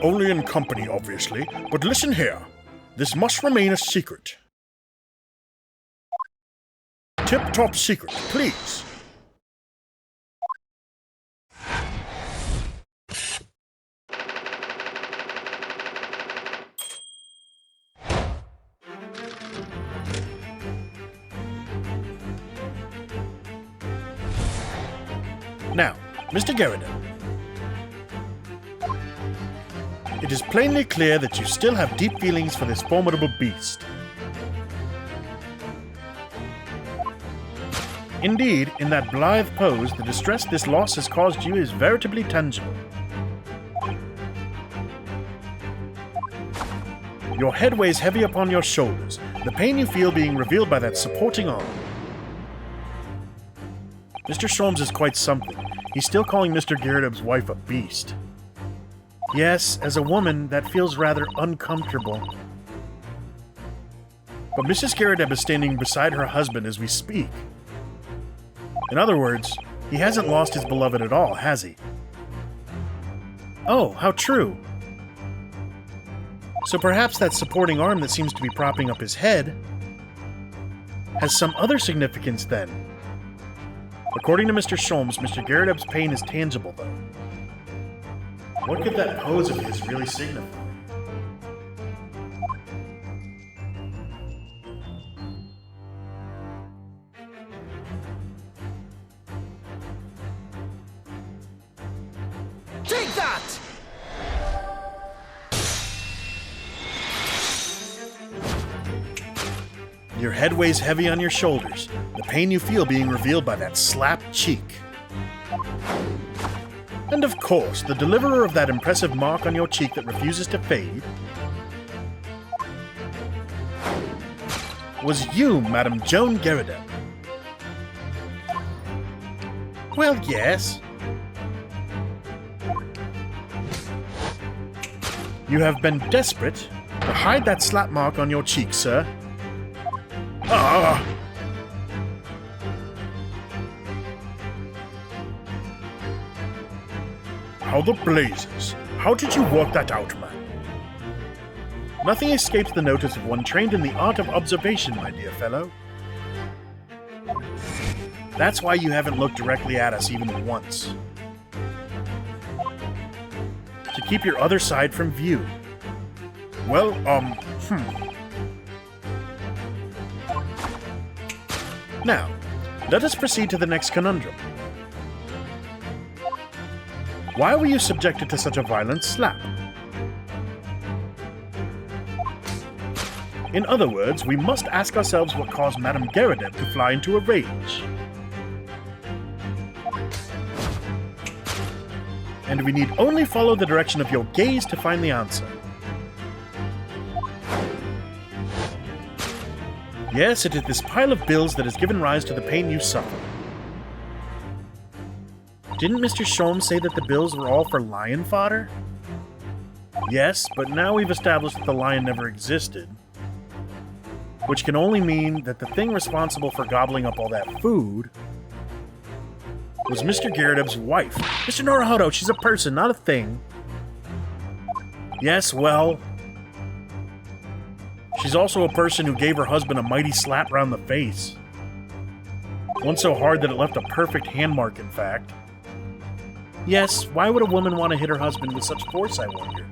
Speaker 1: Only in company, obviously, but listen here. This must remain a secret. Tip-top secret, please.
Speaker 2: Now, Mr. Garadeb, it is plainly clear that you still have deep feelings for this formidable beast. Indeed, in that blithe pose, the distress this loss has caused you is veritably tangible. Your head weighs heavy upon your shoulders, the pain you feel being revealed by that supporting arm. Mr. Sholmes is quite something. He's still calling Mr. Garadeb's wife a beast. Yes, as a woman, that feels rather uncomfortable. But Mrs. Garadeb is standing beside her husband as we speak. In other words, he hasn't lost his beloved at all, has he? Oh, how true. So perhaps that supporting arm that seems to be propping up his head has some other significance then. According to Mr. Sholmes, Mr. Garadeb's pain is tangible, though. What could that pose of his really signify?
Speaker 4: Take that!
Speaker 2: Your head weighs heavy on your shoulders, the pain you feel being revealed by that slapped cheek. And of course, the deliverer of that impressive mark on your cheek that refuses to fade was you, Madame Joan Garadeb. Well, yes. You have been desperate to hide that slap mark on your cheek, sir.
Speaker 1: Ah! How the blazes? How did you work that out, man?
Speaker 2: Nothing escapes the notice of one trained in the art of observation, my dear fellow. That's why you haven't looked directly at us even once. To keep your other side from view.
Speaker 1: Well,
Speaker 2: Now, let us proceed to the next conundrum. Why were you subjected to such a violent slap? In other words, we must ask ourselves what caused Madame Garadeb to fly into a rage. And we need only follow the direction of your gaze to find the answer. Yes, it is this pile of bills that has given rise to the pain you suffer. Didn't Mr. Sholmes say that the bills were all for lion fodder? Yes, but now we've established that the lion never existed. Which can only mean that the thing responsible for gobbling up all that food was Mr. Garadeb's wife. Mr. Naruhodo, she's a person, not a thing. Yes, well, she's also a person who gave her husband a mighty slap round the face. One so hard that it left a perfect hand mark, in fact. Yes, why would a woman want to hit her husband with such force, I wonder?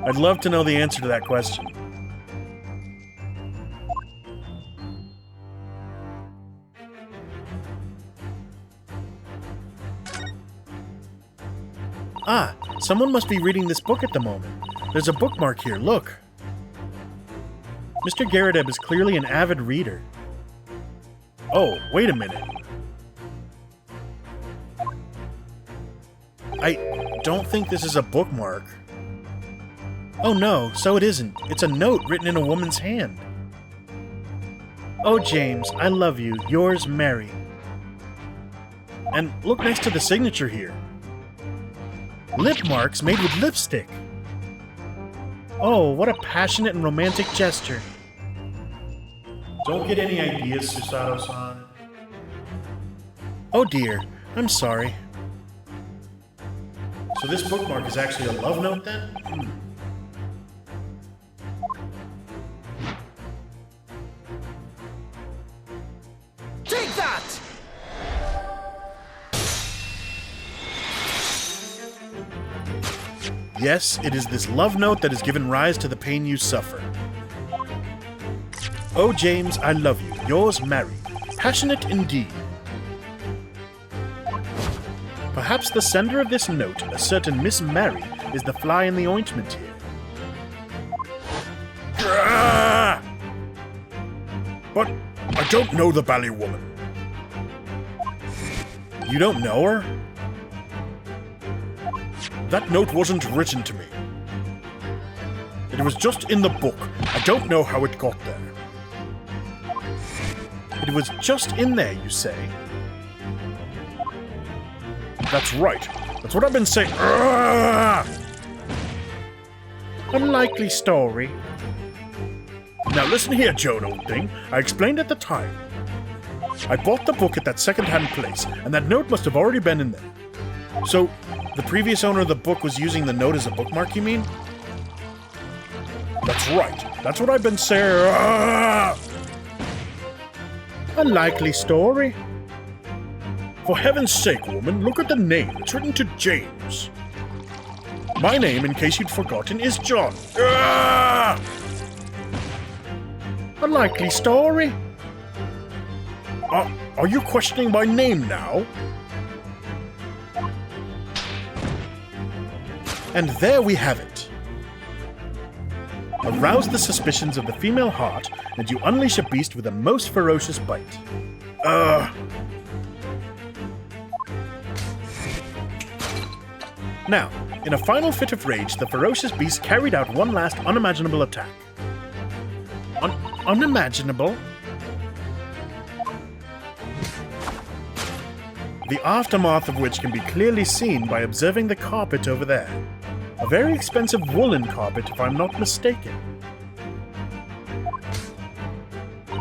Speaker 2: I'd love to know the answer to that question. Ah, someone must be reading this book at the moment. There's a bookmark here, look. Mr. Garrideb is clearly an avid reader. Oh, wait a minute. I don't think this is a bookmark. Oh no, so it isn't. It's a note written in a woman's hand. Oh, James, I love you. Yours, Mary. And look next to the signature here. Lip marks made with lipstick. Oh, what a passionate and romantic gesture. Don't get any ideas, Susato-san. Oh dear, I'm sorry. So this bookmark is actually a love note then?
Speaker 4: Take that!
Speaker 2: Yes, it is this love note that has given rise to the pain you suffer. Oh, James, I love you. Yours, Mary. Passionate indeed. Perhaps the sender of this note, a certain Miss Mary, is the fly in the ointment here. Ah! But I don't know the bally woman. You don't know her? That note wasn't written to me. It was just in the book. I don't know how it got there. It was just in there, you say? That's right. That's what I've been saying. Unlikely story. Now listen here, Joan, old thing. I explained at the time. I bought the book at that second-hand place, and that note must have already been in there. So, the previous owner of the book was using the note as a bookmark, you mean? That's right. That's what I've been saying. A likely story. For heaven's sake, woman, look at the name. It's written to James. My name, in case you'd forgotten, is John. A likely story. Are you questioning my name now? And there we have it. Arouse the suspicions of the female heart, and you unleash a beast with a most ferocious bite. Now, in a final fit of rage, the ferocious beast carried out one last unimaginable attack. Unimaginable? The aftermath of which can be clearly seen by observing the carpet over there. A very expensive woolen carpet, if I'm not mistaken.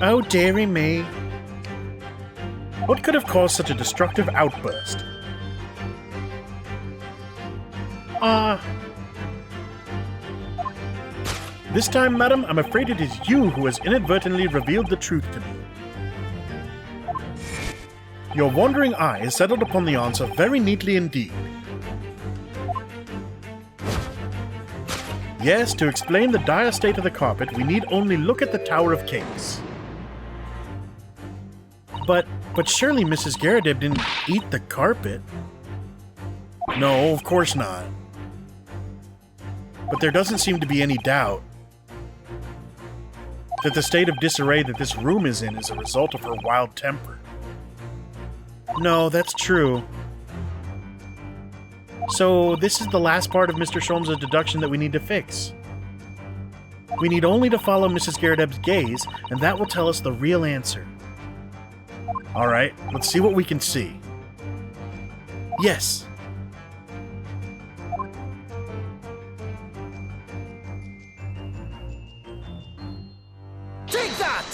Speaker 2: Oh, dearie me. What could have caused such a destructive outburst? This time, madam, I'm afraid it is you who has inadvertently revealed the truth to me. Your wandering eye has settled upon the answer very neatly indeed. Yes, to explain the dire state of the carpet, we need only look at the Tower of Cakes. But surely Mrs. Garrideb didn't eat the carpet. No, of course not. But there doesn't seem to be any doubt that the state of disarray that this room is in is a result of her wild temper. No, that's true. So this is the last part of Mr. Sholmes' deduction that we need to fix. We need only to follow Mrs. Garrideb's gaze, and that will tell us the real answer. Alright, let's see what we can see. Yes.
Speaker 4: Take that!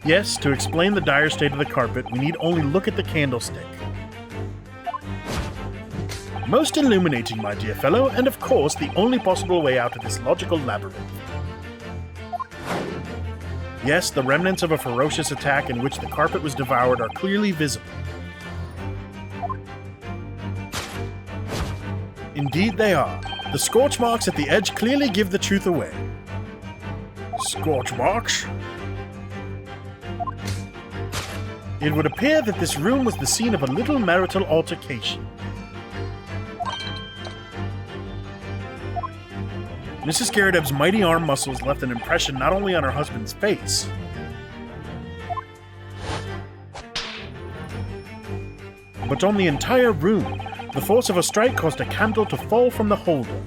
Speaker 2: Yes, to explain the dire state of the carpet, we need only look at the candlestick. Most illuminating, my dear fellow, and of course the only possible way out of this logical labyrinth. Yes, the remnants of a ferocious attack in which the carpet was devoured are clearly visible. Indeed they are. The scorch marks at the edge clearly give the truth away.
Speaker 1: Scorch marks?
Speaker 2: It would appear that this room was the scene of a little marital altercation. Mrs. Garrideb's mighty arm muscles left an impression not only on her husband's face, but on the entire room. The force of a strike caused a candle to fall from the holder.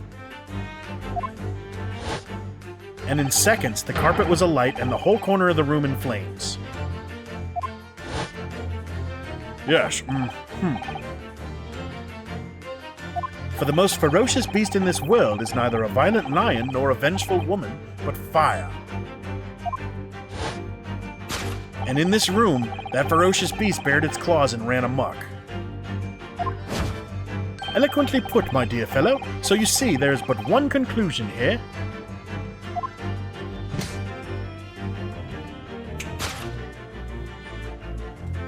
Speaker 2: And in seconds, the carpet was alight and the whole corner of the room in flames.
Speaker 1: Yes,
Speaker 2: For the most ferocious beast in this world is neither a violent lion nor a vengeful woman, but fire. And in this room, that ferocious beast bared its claws and ran amok. Eloquently put, my dear fellow, so you see there is but one conclusion here.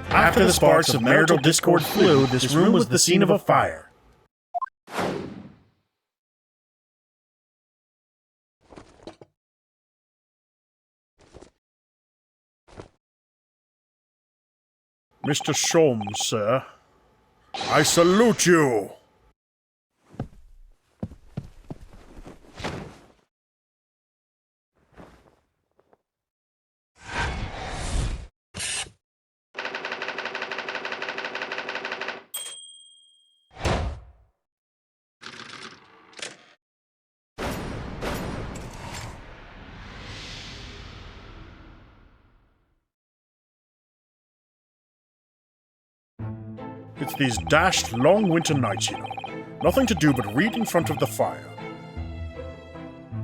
Speaker 2: After the sparks of marital discord flew, this room was the scene of a fire.
Speaker 1: Mr. Sholmes, sir. I salute you! It's these dashed long winter nights, you know. Nothing to do but read in front of the fire.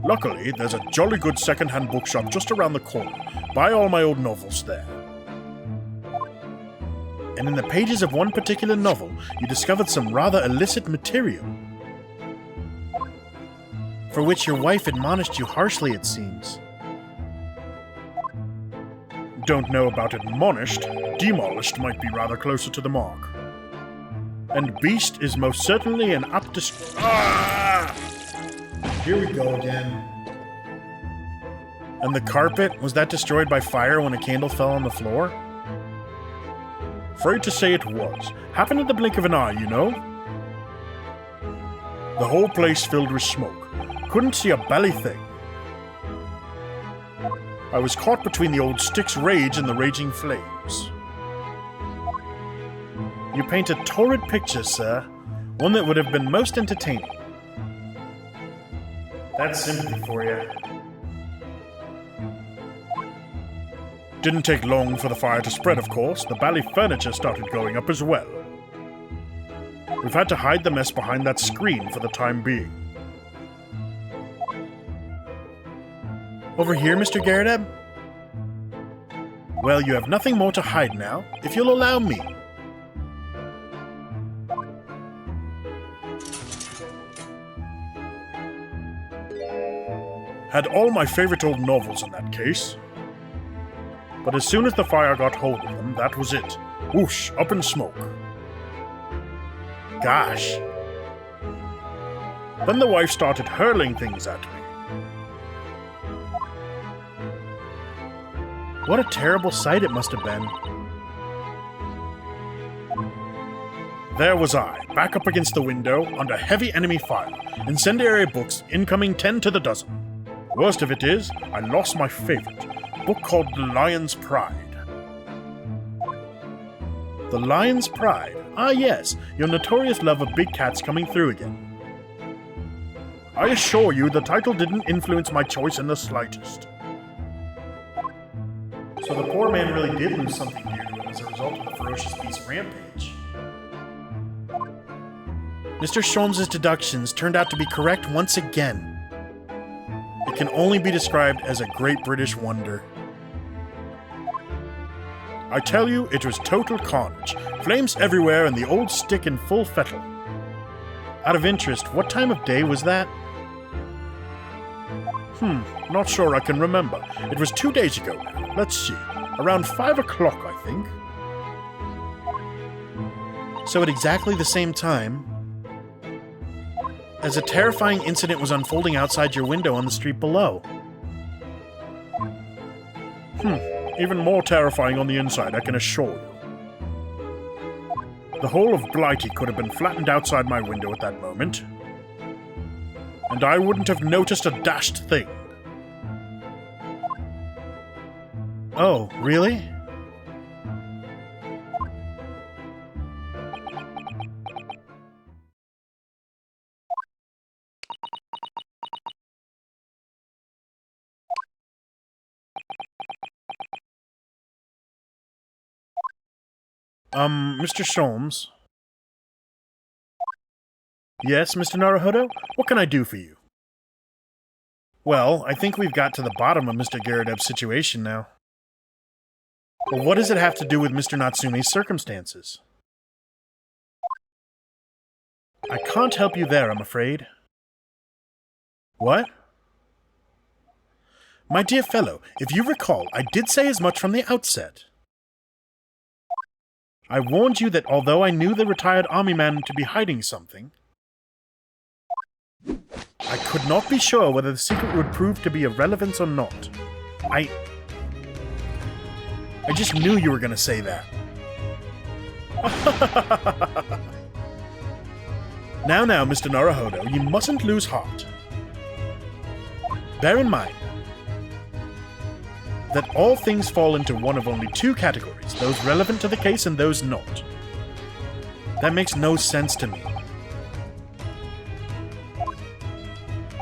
Speaker 1: Luckily, there's a jolly good second-hand bookshop just around the corner. Buy all my old novels there.
Speaker 2: And in the pages of one particular novel, you discovered some rather illicit material, for which your wife admonished you harshly, it seems.
Speaker 1: Don't know about admonished. Demolished might be rather closer to the mark. And beast is most certainly an apt
Speaker 2: Here we go again. And the carpet, was that destroyed by fire when a candle fell on the floor?
Speaker 1: Afraid to say it was. Happened in the blink of an eye, you know. The whole place filled with smoke. Couldn't see a belly thing. I was caught between the old stick's rage and the raging flames.
Speaker 2: You paint a torrid picture, sir. One that would have been most entertaining. That's sympathy for you.
Speaker 1: Didn't take long for the fire to spread, of course. The bally furniture started going up as well. We've had to hide the mess behind that screen for the time being.
Speaker 2: Over here, Mr. Garrideb? Well, you have nothing more to hide now, if you'll allow me.
Speaker 1: Had all my favorite old novels in that case. But as soon as the fire got hold of them, that was it. Whoosh, up in smoke.
Speaker 2: Gosh.
Speaker 1: Then the wife started hurling things at me.
Speaker 2: What a terrible sight it must have been.
Speaker 1: There was I, back up against the window, under heavy enemy fire. Incendiary books incoming 10 to the dozen. Worst of it is, I lost my favorite, a book called The Lion's Pride.
Speaker 2: The Lion's Pride? Ah yes, your notorious love of big cats coming through again.
Speaker 1: I assure you the title didn't influence my choice in the slightest.
Speaker 2: So the poor man really did lose something dear to him as a result of the ferocious beast's rampage. Mr. Sholmes' deductions turned out to be correct once again. It can only be described as a great British wonder.
Speaker 1: I tell you, it was total carnage. Flames everywhere and the old stick in full fettle.
Speaker 2: Out of interest, what time of day was that? Not sure I can remember. It was 2 days ago now. Let's see. Around 5 o'clock, I think. So at exactly the same time as a terrifying incident was unfolding outside your window on the street below. Even more terrifying on the inside, I can assure you. The whole of Blighty could have been flattened outside my window at that moment, and I wouldn't have noticed a dashed thing. Oh, really? Mr. Sholmes? Yes, Mr. Naruhodo? What can I do for you? Well, I think we've got to the bottom of Mr. Garrideb's situation now. But what does it have to do with Mr. Natsume's circumstances? I can't help you there, I'm afraid. What? My dear fellow, if you recall, I did say as much from the outset. I warned you that although I knew the retired army man to be hiding something, I could not be sure whether the secret would prove to be of relevance or not. I just knew you were going to say that. Now, Mr. Naruhodo, you mustn't lose heart. Bear in mind that all things fall into one of only two categories, those relevant to the case and those not. That makes no sense to me.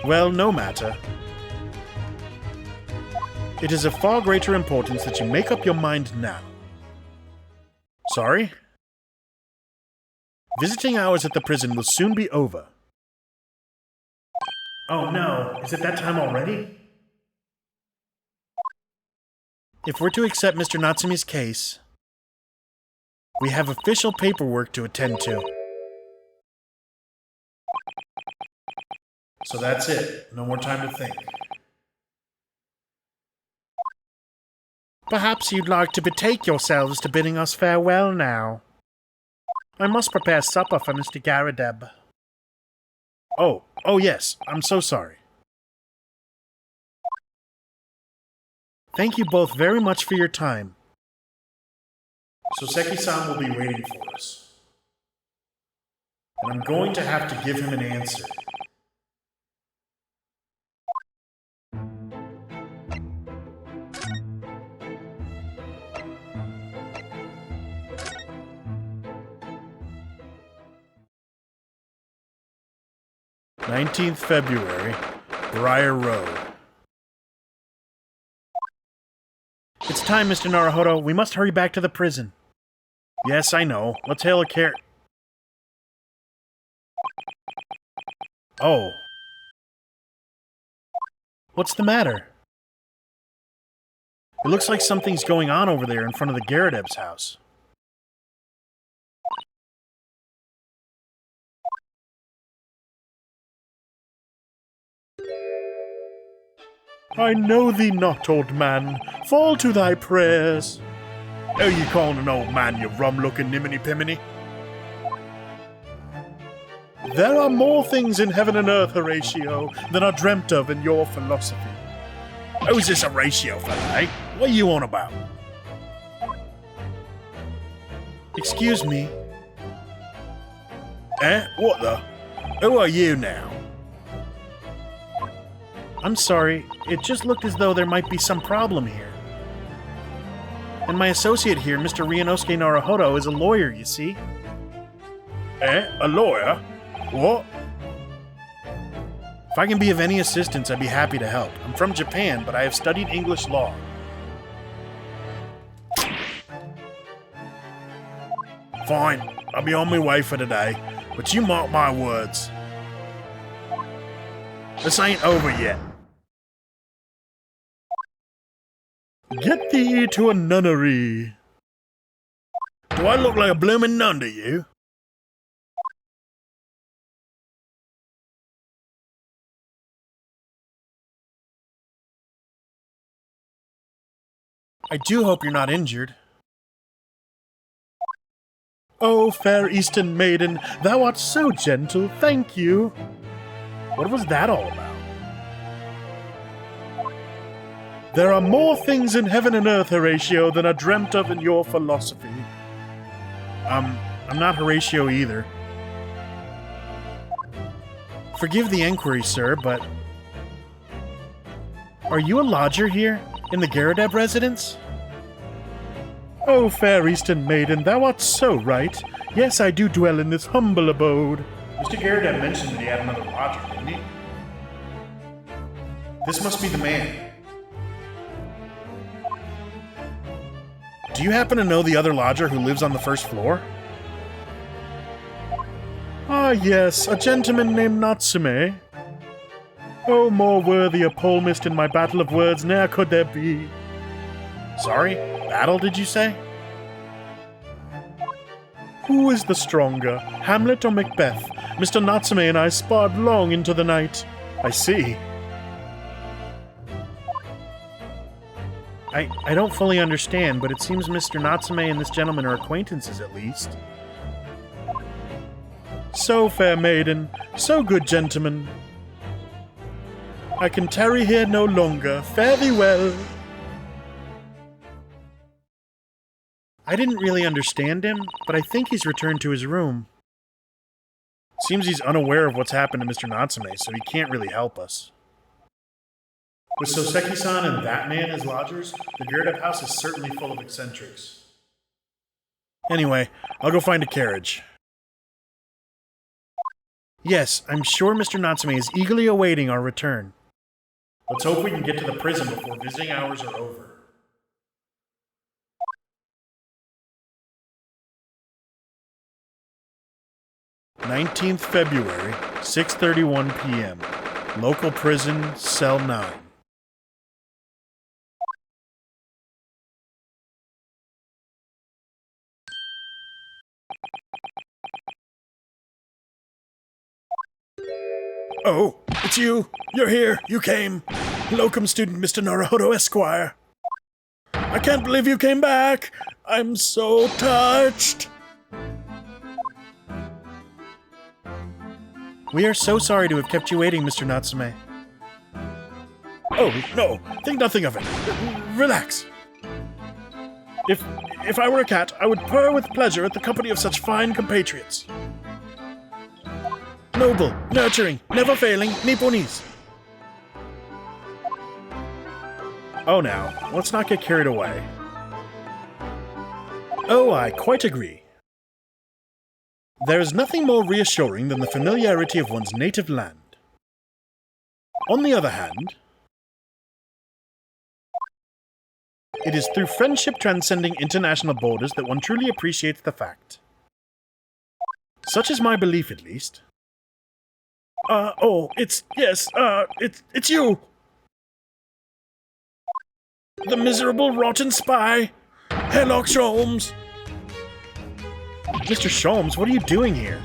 Speaker 2: Well, no matter. It is of far greater importance that you make up your mind now. Sorry? Visiting hours at the prison will soon be over. Oh no, is it that time already? If we're to accept Mr. Natsume's case, we have official paperwork to attend to. So that's it. No more time to think. Perhaps you'd like to betake yourselves to bidding us farewell now. I must prepare supper for Mr. Garrideb. Oh yes, I'm so sorry. Thank you both very much for your time. Soseki-san will be waiting for us. And I'm going to have to give him an answer. February 19th, Briar Road. It's time, Mr. Naruhodo. We must hurry back to the prison. Yes, I know. Let's hail a car. Oh. What's the matter? It looks like something's going on over there in front of the Garrideb's house. I know thee not, old man. Fall to thy prayers. Oh, you calling an old man, you rum-looking niminy-piminy? There are more things in heaven and earth, Horatio, than are dreamt of in your philosophy. Who's this Horatio fella, eh? What are you on about? Excuse me. Eh? What the? Who are you now? I'm sorry, it just looked as though there might be some problem here. And my associate here, Mr. Ryunosuke Naruhodo, is a lawyer, you see. Eh? A lawyer? What? If I can be of any assistance, I'd be happy to help. I'm from Japan, but I have studied English law. Fine, I'll be on my way for today, but you mark my words. This ain't over yet. Get thee to a nunnery. Do I look like a bloomin' nun to you? I do hope you're not injured. Oh, fair Eastern maiden, thou art so gentle, thank you. What was that all about? There are more things in heaven and earth, Horatio, than are dreamt of in your philosophy. I'm not Horatio either. Forgive the enquiry, sir, but... Are you a lodger here, in the Garadeb residence? Oh, fair Eastern maiden, thou art so right. Yes, I do dwell in this humble abode.
Speaker 1: Mr. Garadeb mentioned that he had another lodger, didn't he? This must be the man.
Speaker 2: Do you happen to know the other lodger who lives on the first floor? Ah, yes, a gentleman named Natsume. Oh, more worthy a palmist in my battle of words ne'er could there be. Sorry? Battle, did you say? Who is the stronger, Hamlet or Macbeth? Mr. Natsume and I sparred long into the night. I see. I don't fully understand, but it seems Mr. Natsume and this gentleman are acquaintances at least. So, fair maiden, so good gentleman. I can tarry here no longer. Fare thee well. I didn't really understand him, but I think he's returned to his room. Seems he's unaware of what's happened to Mr. Natsume, so he can't really help us.
Speaker 1: With Soseki-san and that man as lodgers, the Garadeb house is certainly full of eccentrics.
Speaker 2: Anyway, I'll go find a carriage. Yes, I'm sure Mr. Natsume is eagerly awaiting our return.
Speaker 1: Let's hope we can get to the prison before visiting hours are over.
Speaker 2: "19th February, 6:31 p.m. Local prison, cell 9. Oh, it's you! You're here! You came! Locum student Mr. Naruhodo Esquire! I can't believe you came back! I'm so touched! We are so sorry to have kept you waiting, Mr. Natsume. Oh, no, think nothing of it. Relax. If I were a cat, I would purr with pleasure at the company of such fine compatriots. Noble, nurturing, never failing, Nipponese. Oh, now, let's not get carried away. Oh, I quite agree. There is nothing more reassuring than the familiarity of one's native land. On the other hand, it is through friendship transcending international borders that one truly appreciates the fact. Such is my belief, at least. It's you! The miserable, rotten spy! Herlock Sholmes! Mr. Sholmes, what are you doing here?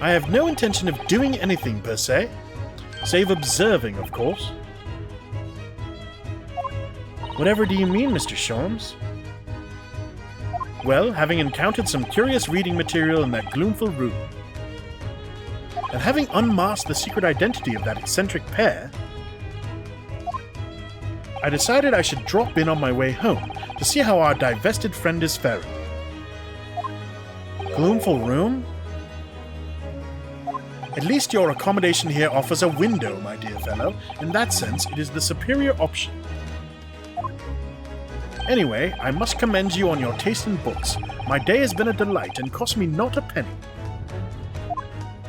Speaker 2: I have no intention of doing anything, per se. Save observing, of course. Whatever do you mean, Mr. Sholmes? Well, having encountered some curious reading material in that gloomful room, and having unmasked the secret identity of that eccentric pair, I decided I should drop in on my way home to see how our divested friend is faring. Gloomful room? At least your accommodation here offers a window, my dear fellow. In that sense, it is the superior option. Anyway, I must commend you on your taste in books. My day has been a delight and cost me not a penny.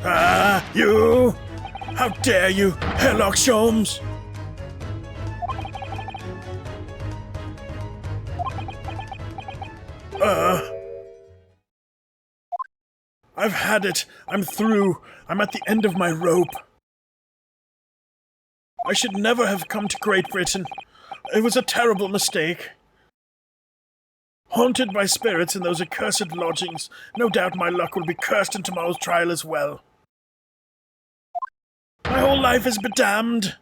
Speaker 2: Ah, you! How dare you, Herlock Sholmes! I've had it. I'm through. I'm at the end of my rope. I should never have come to Great Britain. It was a terrible mistake. Haunted by spirits in those accursed lodgings, no doubt my luck will be cursed in tomorrow's trial as well. My whole life is bedamned.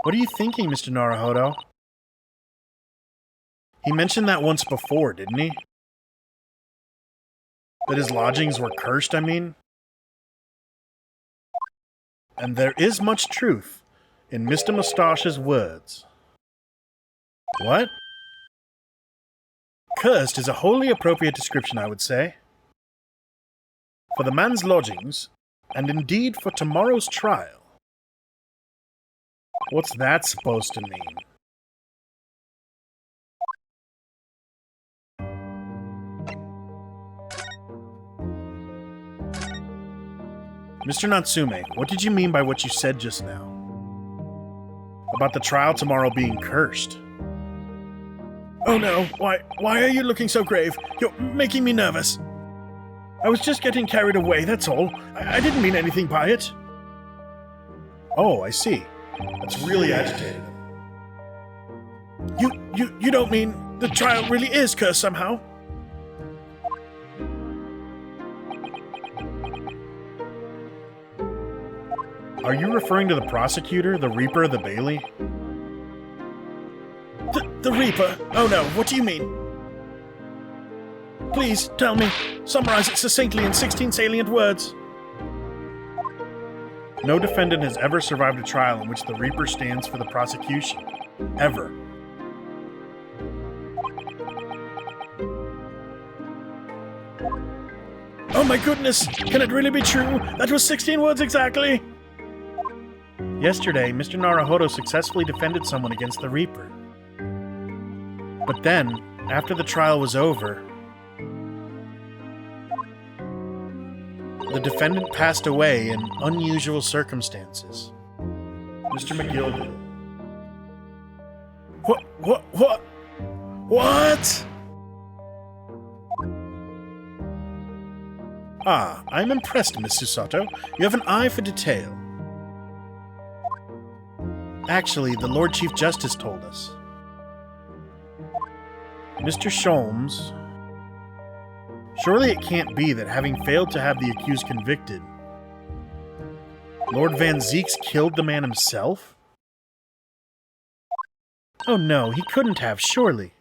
Speaker 2: What are you thinking, Mr. Naruhodo? He mentioned that once before, didn't he? That his lodgings were cursed, I mean? And there is much truth in Mr. Mustache's words. What? Cursed is a wholly appropriate description, I would say. For the man's lodgings, and indeed for tomorrow's trial. What's that supposed to mean? Mr. Natsume, what did you mean by what you said just now? About the trial tomorrow being cursed? Oh no, why are you looking so grave? You're making me nervous. I was just getting carried away, that's all. I didn't mean anything by it. Oh, I see. That's really agitating. You don't mean the trial really is cursed somehow? Are you referring to the prosecutor, the Reaper, the Bailey? The Reaper? Oh no, what do you mean? Please, tell me. Summarize it succinctly in 16 salient words. No defendant has ever survived a trial in which the Reaper stands for the prosecution. Ever. Oh my goodness! Can it really be true? That was 16 words exactly! Yesterday, Mr. Naruhodo successfully defended someone against the Reaper. But then, after the trial was over, the defendant passed away in unusual circumstances. Mr. McGilden. What? Ah, I'm impressed, Miss Susato. You have an eye for detail. Actually, the Lord Chief Justice told us. Mr. Sholmes... Surely it can't be that having failed to have the accused convicted, Lord Van Zeeks killed the man himself? Oh no, he couldn't have, surely.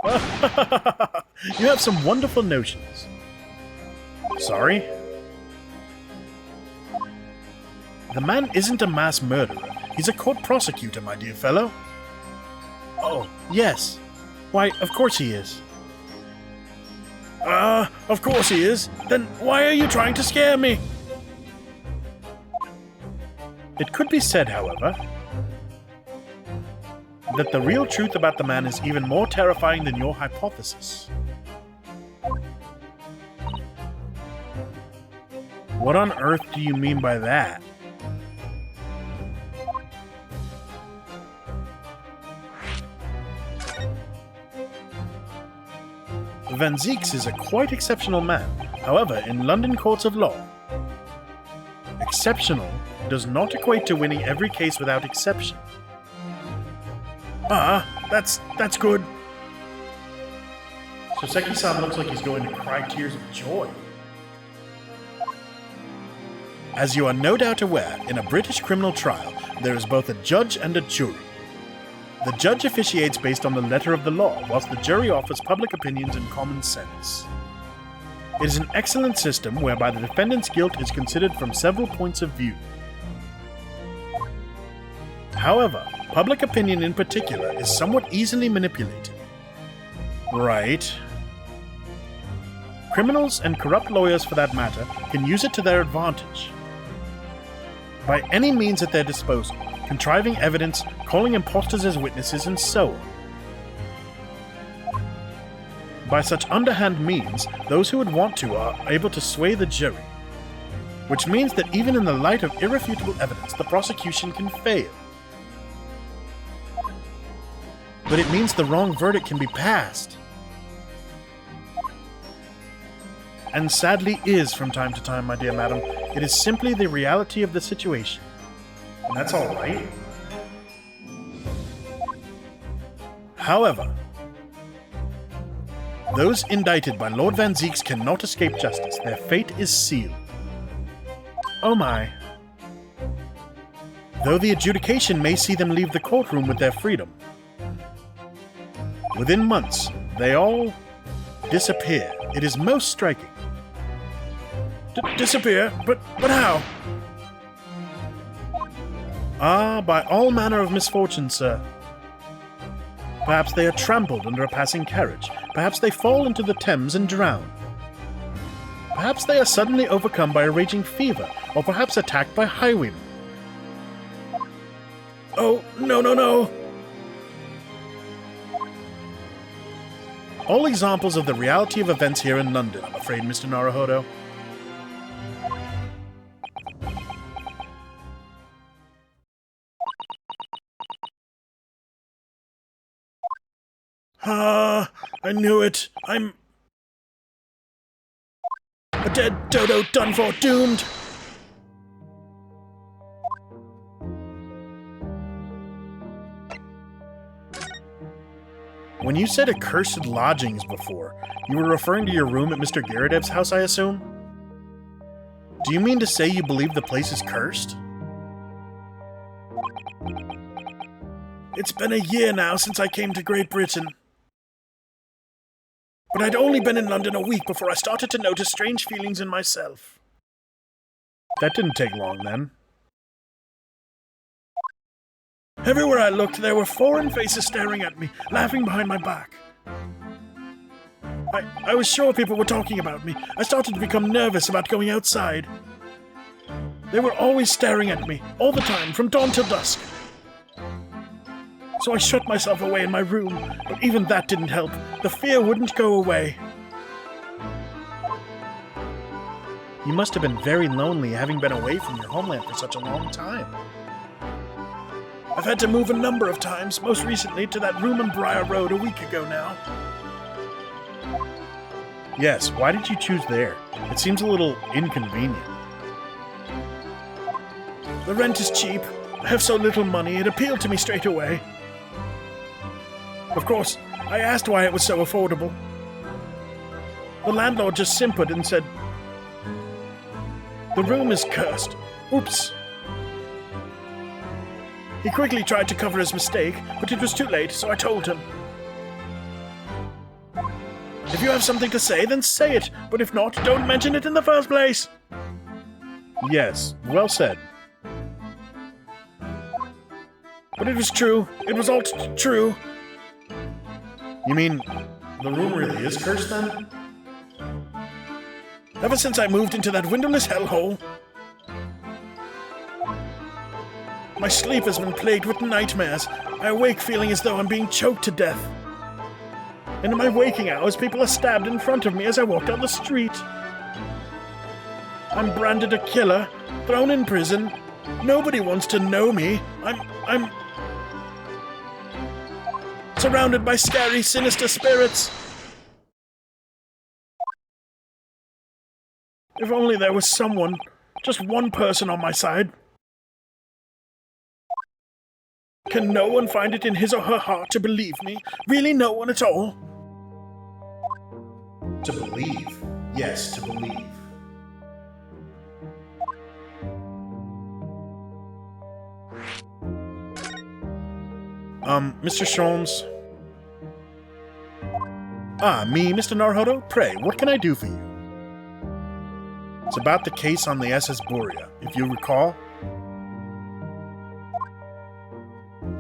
Speaker 2: You have some wonderful notions. Sorry? The man isn't a mass murderer. He's a court prosecutor, my dear fellow. Oh, yes. Why, of course he is. Of course he is. Then why are you trying to scare me? It could be said, however, that the real truth about the man is even more terrifying than your hypothesis. What on earth do you mean by that? Van Zeeks is a quite exceptional man. However, in London courts of law, exceptional does not equate to winning every case without exception. That's good. Soseki-san looks like he's going to cry tears of joy. As you are no doubt aware, in a British criminal trial, there is both a judge and a jury. The judge officiates based on the letter of the law, whilst the jury offers public opinions and common sense. It is an excellent system whereby the defendant's guilt is considered from several points of view. However, public opinion in particular is somewhat easily manipulated. Right. Criminals and corrupt lawyers, for that matter, can use it to their advantage. By any means at their disposal, contriving evidence, calling impostors as witnesses, and so on. By such underhand means, those who would want to are able to sway the jury, which means that even in the light of irrefutable evidence, the prosecution can fail. But it means the wrong verdict can be passed. And sadly is from time to time, my dear madam. It is simply the reality of the situation. And that's all right. However, those indicted by Lord Van Zeeks cannot escape justice. Their fate is sealed. Oh my. Though the adjudication may see them leave the courtroom with their freedom, within months, they all disappear. It is most striking. Disappear? But how? Ah, by all manner of misfortune, sir. Perhaps they are trampled under a passing carriage. Perhaps they fall into the Thames and drown. Perhaps they are suddenly overcome by a raging fever, or perhaps attacked by highwaymen. Oh, no. All examples of the reality of events here in London, I'm afraid, Mr. Naruhodo. Ah, I knew it. I'm a dead dodo, done for, doomed. When you said accursed lodgings before, you were referring to your room at Mr. Garadev's house, I assume? Do you mean to say you believe the place is cursed? It's been a year now since I came to Great Britain. But I'd only been in London a week before I started to notice strange feelings in myself. That didn't take long, then. Everywhere I looked, there were foreign faces staring at me, laughing behind my back. I was sure people were talking about me. I started to become nervous about going outside. They were always staring at me, all the time, from dawn till dusk. So I shut myself away in my room, but even that didn't help. The fear wouldn't go away. You must have been very lonely having been away from your homeland for such a long time. I've had to move a number of times, most recently to that room on Briar Road a week ago now. Yes, why did you choose there? It seems a little inconvenient. The rent is cheap. I have so little money, it appealed to me straight away. Of course, I asked why it was so affordable. The landlord just simpered and said, "The room is cursed. Oops." He quickly tried to cover his mistake, but it was too late, so I told him. If you have something to say, then say it, but if not, don't mention it in the first place. Yes, well said. But it was true. It was all true. You mean, the room really is cursed then? Ever since I moved into that windowless hellhole, my sleep has been plagued with nightmares. I awake feeling as though I'm being choked to death. And in my waking hours, people are stabbed in front of me as I walk down the street. I'm branded a killer, thrown in prison. Nobody wants to know me. I'm surrounded by scary, sinister spirits. If only there was someone, just one person on my side. Can no one find it in his or her heart to believe me? Really no one at all? To believe. Yes, to believe. Mr. Sholmes? Ah, me, Mr. Naruhodo? Pray, what can I do for you? It's about the case on the SS Buria, if you recall.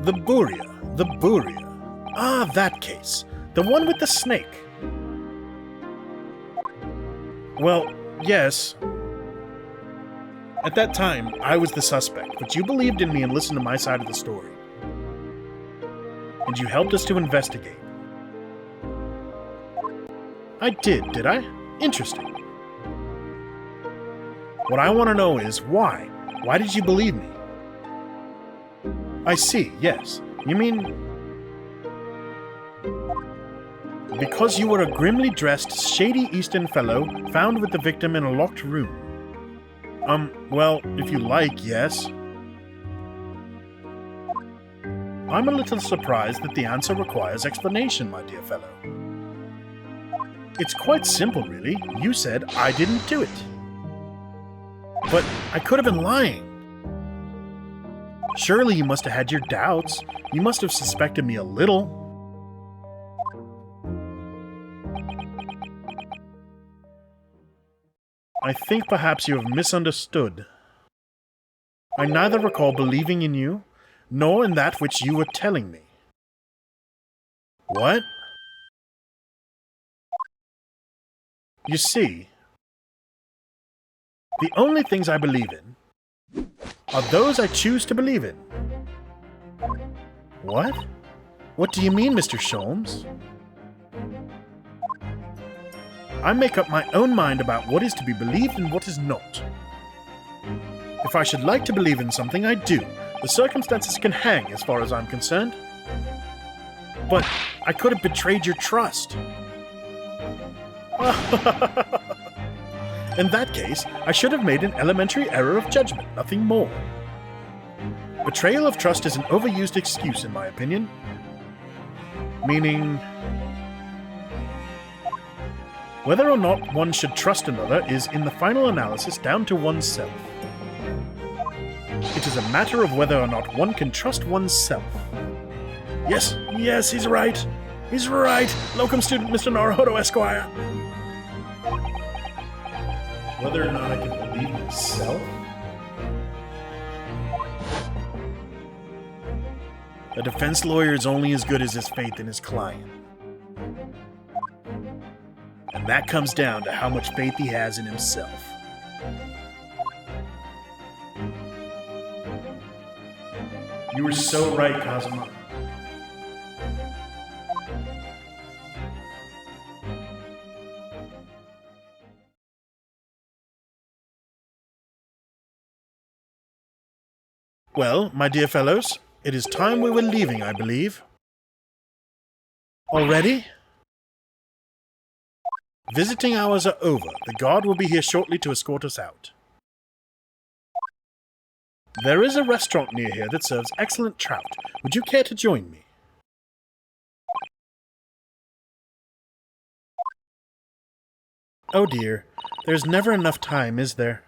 Speaker 2: The Buria. Ah, that case. The one with the snake. Well, yes. At that time, I was the suspect, but you believed in me and listened to my side of the story. And you helped us to investigate. I did I? Interesting. What I want to know is why? Why did you believe me? I see, yes. You mean... because you were a grimly dressed, shady Eastern fellow found with the victim in a locked room. Well, if you like, yes. I'm a little surprised that the answer requires explanation, my dear fellow. It's quite simple, really. You said I didn't do it. But I could have been lying. Surely you must have had your doubts. You must have suspected me a little. I think perhaps you have misunderstood. I neither recall believing in you, nor in that which you were telling me. What? You see, the only things I believe in are those I choose to believe in. What? What do you mean, Mr. Sholmes? I make up my own mind about what is to be believed and what is not. If I should like to believe in something, I do. The circumstances can hang, as far as I'm concerned. But I could have betrayed your trust. In that case, I should have made an elementary error of judgment, nothing more. Betrayal of trust is an overused excuse, in my opinion. Meaning, whether or not one should trust another is, in the final analysis, down to oneself. It is a matter of whether or not one can trust oneself. Yes, he's right. He's right. Locum student Mr. Naruhodo, Esquire. Whether or not I can believe myself? A defense lawyer is only as good as his faith in his client. And that comes down to how much faith he has in himself. You were so right, Kazuma. Well, my dear fellows, it is time we were leaving, I believe. Already? Visiting hours are over. The guard will be here shortly to escort us out. There is a restaurant near here that serves excellent trout. Would you care to join me? Oh dear, there's never enough time, is there?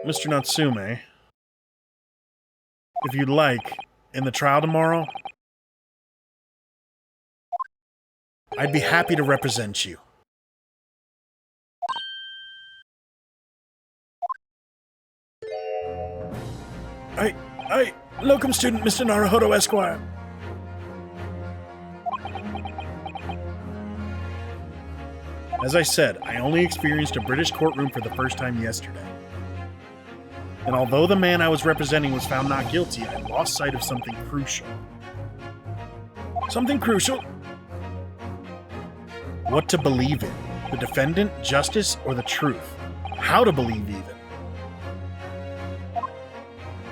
Speaker 2: Mr. Natsume, if you'd like, in the trial tomorrow, I'd be happy to represent you. Locum student Mr. Naruhodo, Esquire. As I said, I only experienced a British courtroom for the first time yesterday. And although the man I was representing was found not guilty, I lost sight of something crucial. Something crucial? What to believe in. The defendant, justice, or the truth. How to believe even.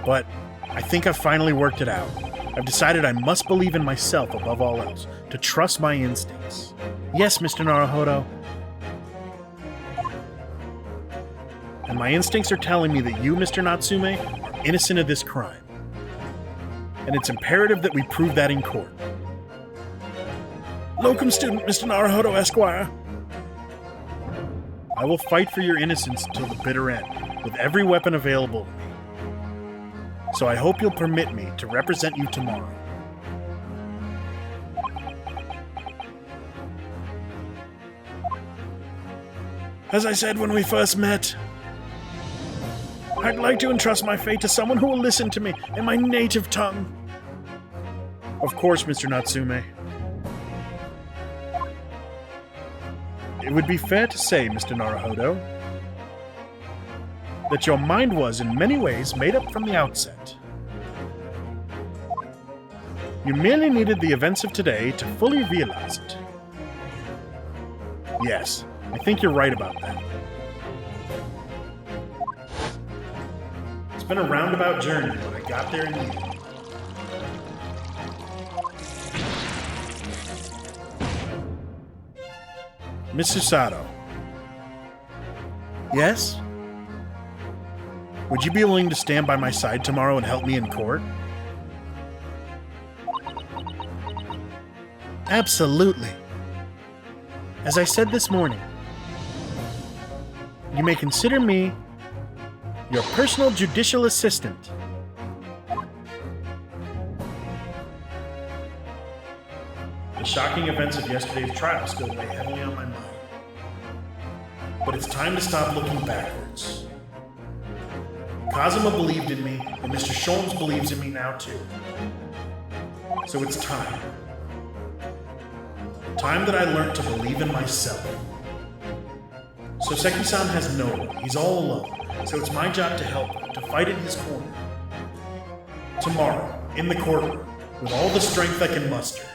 Speaker 2: But I think I've finally worked it out. I've decided I must believe in myself above all else, to trust my instincts. Yes, Mr. Naruhodo. And my instincts are telling me that you, Mr. Natsume, are innocent of this crime. And it's imperative that we prove that in court. Locum student Mr. Naruhodo, Esquire. I will fight for your innocence until the bitter end, with every weapon available to me. So I hope you'll permit me to represent you tomorrow. As I said when we first met, I'd like to entrust my fate to someone who will listen to me in my native tongue. Of course, Mr. Natsume. It would be fair to say, Mr. Naruhodo, that your mind was, in many ways, made up from the outset. You merely needed the events of today to fully realize it. Yes, I think you're right about that. It's been a roundabout journey, but I got there in the end. Miss Susato. Yes? Would you be willing to stand by my side tomorrow and help me in court? Absolutely. As I said this morning, you may consider me your personal judicial assistant.
Speaker 1: The shocking events of yesterday's trial still weigh heavily on my mind. But it's time to stop looking backwards. Kazuma believed in me, and Mr. Sholmes believes in me now too. So it's time. Time that I learned to believe in myself. Soseki-san has no one. He's all alone. So it's my job to help him, to fight in his corner. Tomorrow, in the courtroom, with all the strength I can muster.